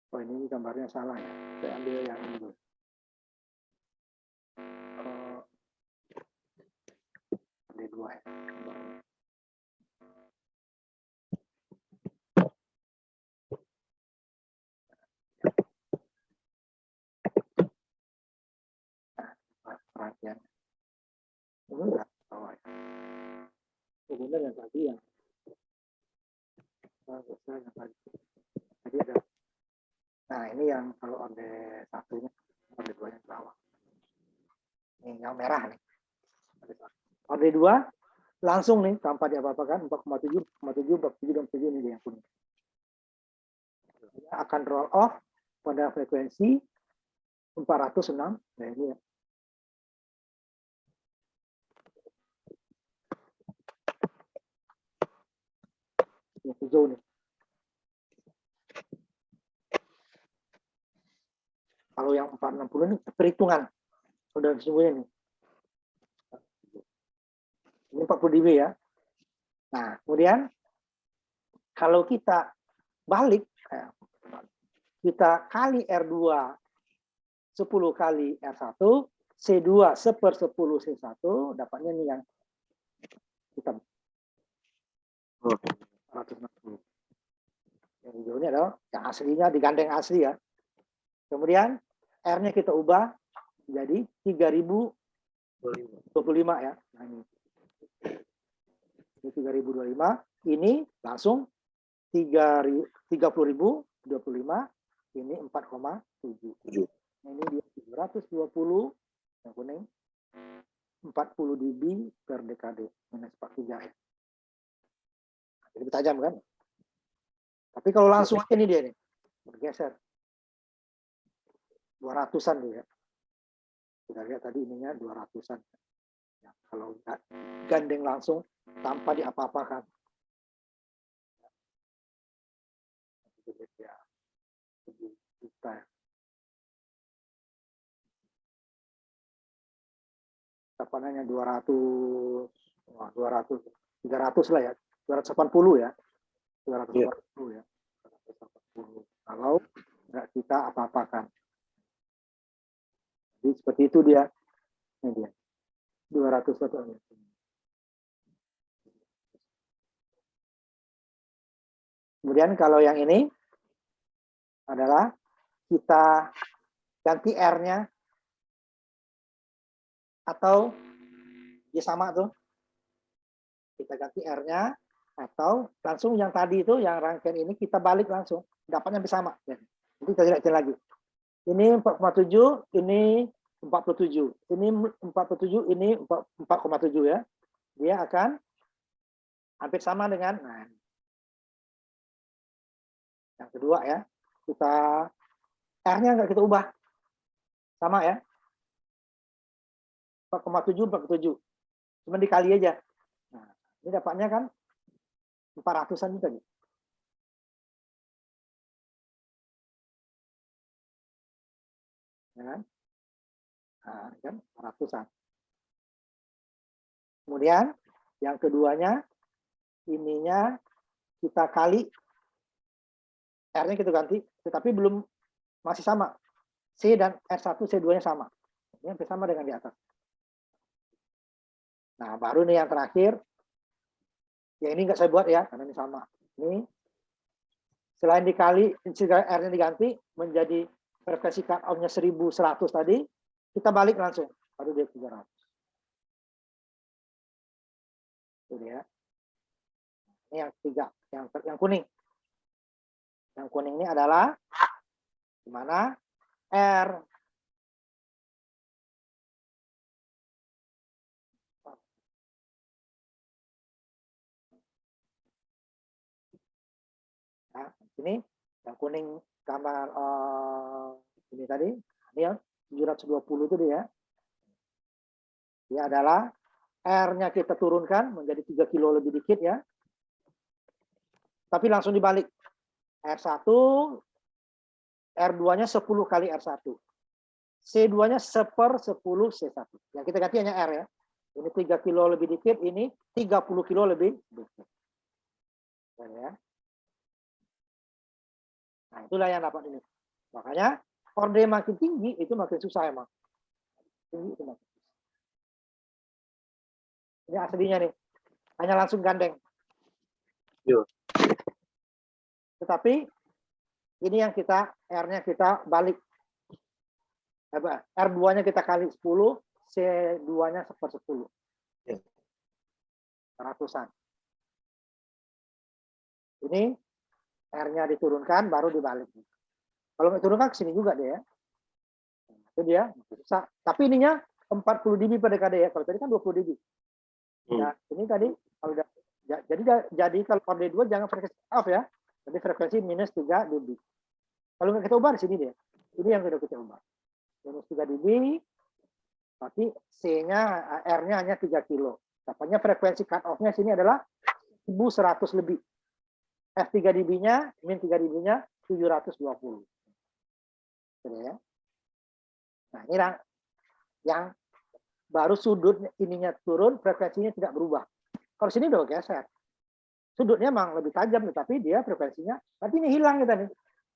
Oh, ini gambarnya salah ya. Saya ambil yang ini dulu. Orde 2 ya. Perhatian. Ini enggak bawah ya. Kemudian yang tadi yang tadi ada. Nah, ini yang kalau orde 1-nya, orde 2-nya di bawah. Ini yang merah nih. Orde 2 langsung nih tanpa diapa-apakan 4,7, 4,7, 47 dan 7 ini yang kuning. Akan roll off pada frekuensi 406. Nah, ini ya. Yang hijau nih. Kalau yang 460 ini perhitungan. Sudah sesungguhnya nih. Ini 40 dB ya. Nah, kemudian kalau kita balik, kita kali R2 10 kali R1, C2 1/10 C1, dapatnya nih yang hitam. 460. Yang hijau ini adalah yang aslinya digandeng asli ya. Kemudian R-nya kita ubah jadi 3025 ya. Nah, ini 3025, ini langsung 30.025, ini 4,7. Nah, ini dia 720 yang kuning, 40 dB per dekade minus 43 ya. Jadi tajam kan? Tapi kalau langsung ini dia nih bergeser 200-an tuh ya. Kita lihat tadi ininya 200-an. Ya, kalau gandeng langsung tanpa diapa-apakan. Ya, juta. Tapanannya 200, 300 lah ya. 280 ya. 280 ya. 280. Kalau nggak kita apa-apakan. Jadi seperti itu dia. Ini dia. 201. Kemudian kalau yang ini adalah kita ganti R-nya atau dia sama tuh. Kita ganti R-nya atau langsung yang tadi itu yang rangkaian ini kita balik langsung. Dapatnya bersama. Nanti kita lihat lagi. Ini 4,7, ini 47. Ini 47, ini 4,7 ya. Dia akan hampir sama dengan yang kedua ya. Kita R-nya nggak kita ubah. Sama ya. 4,7, 47. Cuma dikali aja. Nah, ini dapatnya kan 400-an juga gitu. Nah, kan 400-an. Kemudian yang keduanya ininya kita kali R-nya kita ganti, tetapi belum masih sama. C dan R1, C2-nya sama. Ini hampir sama dengan di atas. Nah, baru nih yang terakhir. Ya ini nggak saya buat ya, karena ini sama. Ini selain dikali, R-nya diganti menjadi frekuensi cut-off-nya 1100 tadi, kita balik langsung. Baru dia 300. Itu dia. Ini yang ketiga, yang kuning. Yang kuning ini adalah di mana R nah, ini yang kuning gambar ini tadi, ini ya 720 itu dia. Dia adalah R-nya kita turunkan menjadi 3 kilo lebih dikit ya. Tapi langsung dibalik. R1, R2-nya 10 kali R1. C2-nya 1/10 C1. Yang kita ganti hanya R ya. Ini 3 kilo lebih dikit, ini 30 kilo lebih dikit. Ya. Nah, itulah yang dapat ini. Makanya orde makin tinggi itu makin susah emang. Tinggi itu makin susah. Ini aslinya nih. Hanya langsung gandeng. Yo. Tetapi ini yang kita R-nya kita balik. R2-nya kita kali 10, C2-nya 1/10. Ratusan. Ini R-nya diturunkan, baru dibalik. Kalau diturunkan ke sini juga dia. Itu dia. Bisa. Tapi ininya 40 dB per dekade ya. Kalau tadi kan 20 dB. Nah, ini tadi kalau udah jadi kalau orde 2 jangan frekuensi off ya. Jadi frekuensi minus 3 dB. Kalau nggak kita ubah di sini dia. Ini yang kita ubah. Minus 3 dB. Tapi C-nya, R-nya hanya 3 kilo. Dapatnya frekuensi cut off-nya sini adalah 1100 lebih. F3 dB-nya, min 3 dB-nya 720. Ya. Nah, ini yang baru sudut ininya turun, frekuensinya tidak berubah. Kalau sini udah geser. Sudutnya memang lebih tajam, tetapi dia frekuensinya, tapi ini hilang kita nih.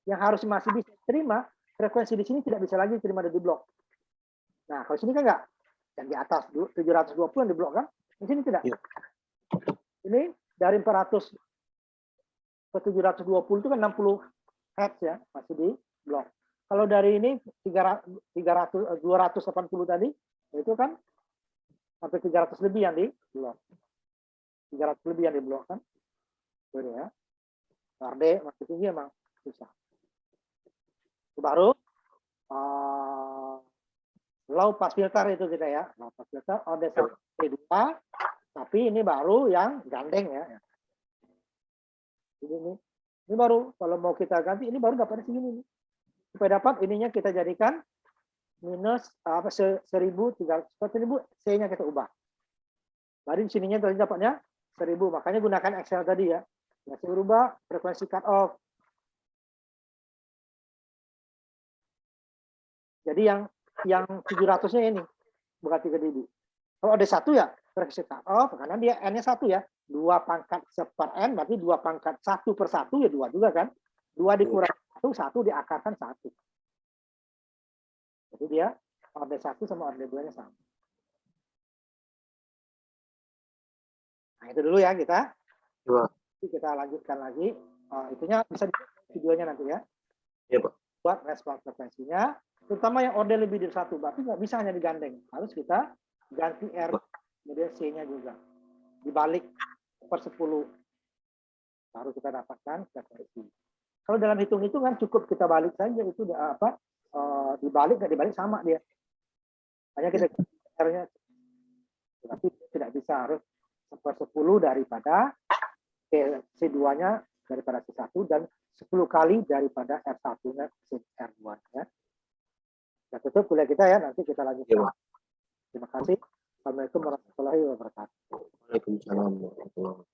Yang harus masih bisa terima, frekuensi di sini tidak bisa lagi terima di blok. Nah, kalau sini kan enggak. Yang di atas 720 yang di blok kan, di sini tidak. Ya. Ini dari 400 ke 720 itu kan 60 Hz ya, masih di blok. Kalau dari ini 280 tadi, itu kan sampai 300 lebih yang di blok. 300 lebih yang di blok kan. Itu ya. RD masih tinggi emang susah. Itu baru low pass filter itu kita ya. Low pass filter OD1 2, tapi ini baru yang gandeng ya. Ini baru kalau mau kita ganti ini baru dapatnya segini nih. Supaya dapat ininya kita jadikan minus 1300 C-nya kita ubah. Baru di sininya tadi dapatnya 1000, makanya gunakan Excel tadi ya. Ya saya berubah frekuensi cut off. Jadi yang 700-nya ini bukan 3 dB. Kalau ada 1 ya frekuensi cut off karena dia N-nya 1 ya. 2 pangkat 1/N berarti 2 pangkat 1/1 ya 2 juga kan. 2 dikurangi 1 diakarkan 1. Jadi dia Orde 1 sama orde 2-nya sama. Nah, itu dulu ya kita. Iya, Pak. Kita lanjutkan lagi. Itunya bisa di videonya nanti ya. Iya, Pak. Buat respon frekuensinya, terutama yang orde lebih dari 1, berarti nggak bisa hanya digandeng. Harus kita ganti R, kemudian C-nya juga. Dibalik per 10. Baru kita dapatkan frekuensi. Kalau dalam hitung-hitungan cukup kita balik saja, itu dibalik nggak dibalik sama dia. Hanya kita R-nya, tapi tidak bisa, harus per 10 daripada C2-nya daripada C1 dan 10 kali daripada R1-nya R2-nya. Kita tutup kuliah kita ya, nanti kita lanjutkan. Iya, Pak. Terima kasih. Assalamualaikum warahmatullahi wabarakatuh. Waalaikumsalam warahmatullahi wabarakatuh.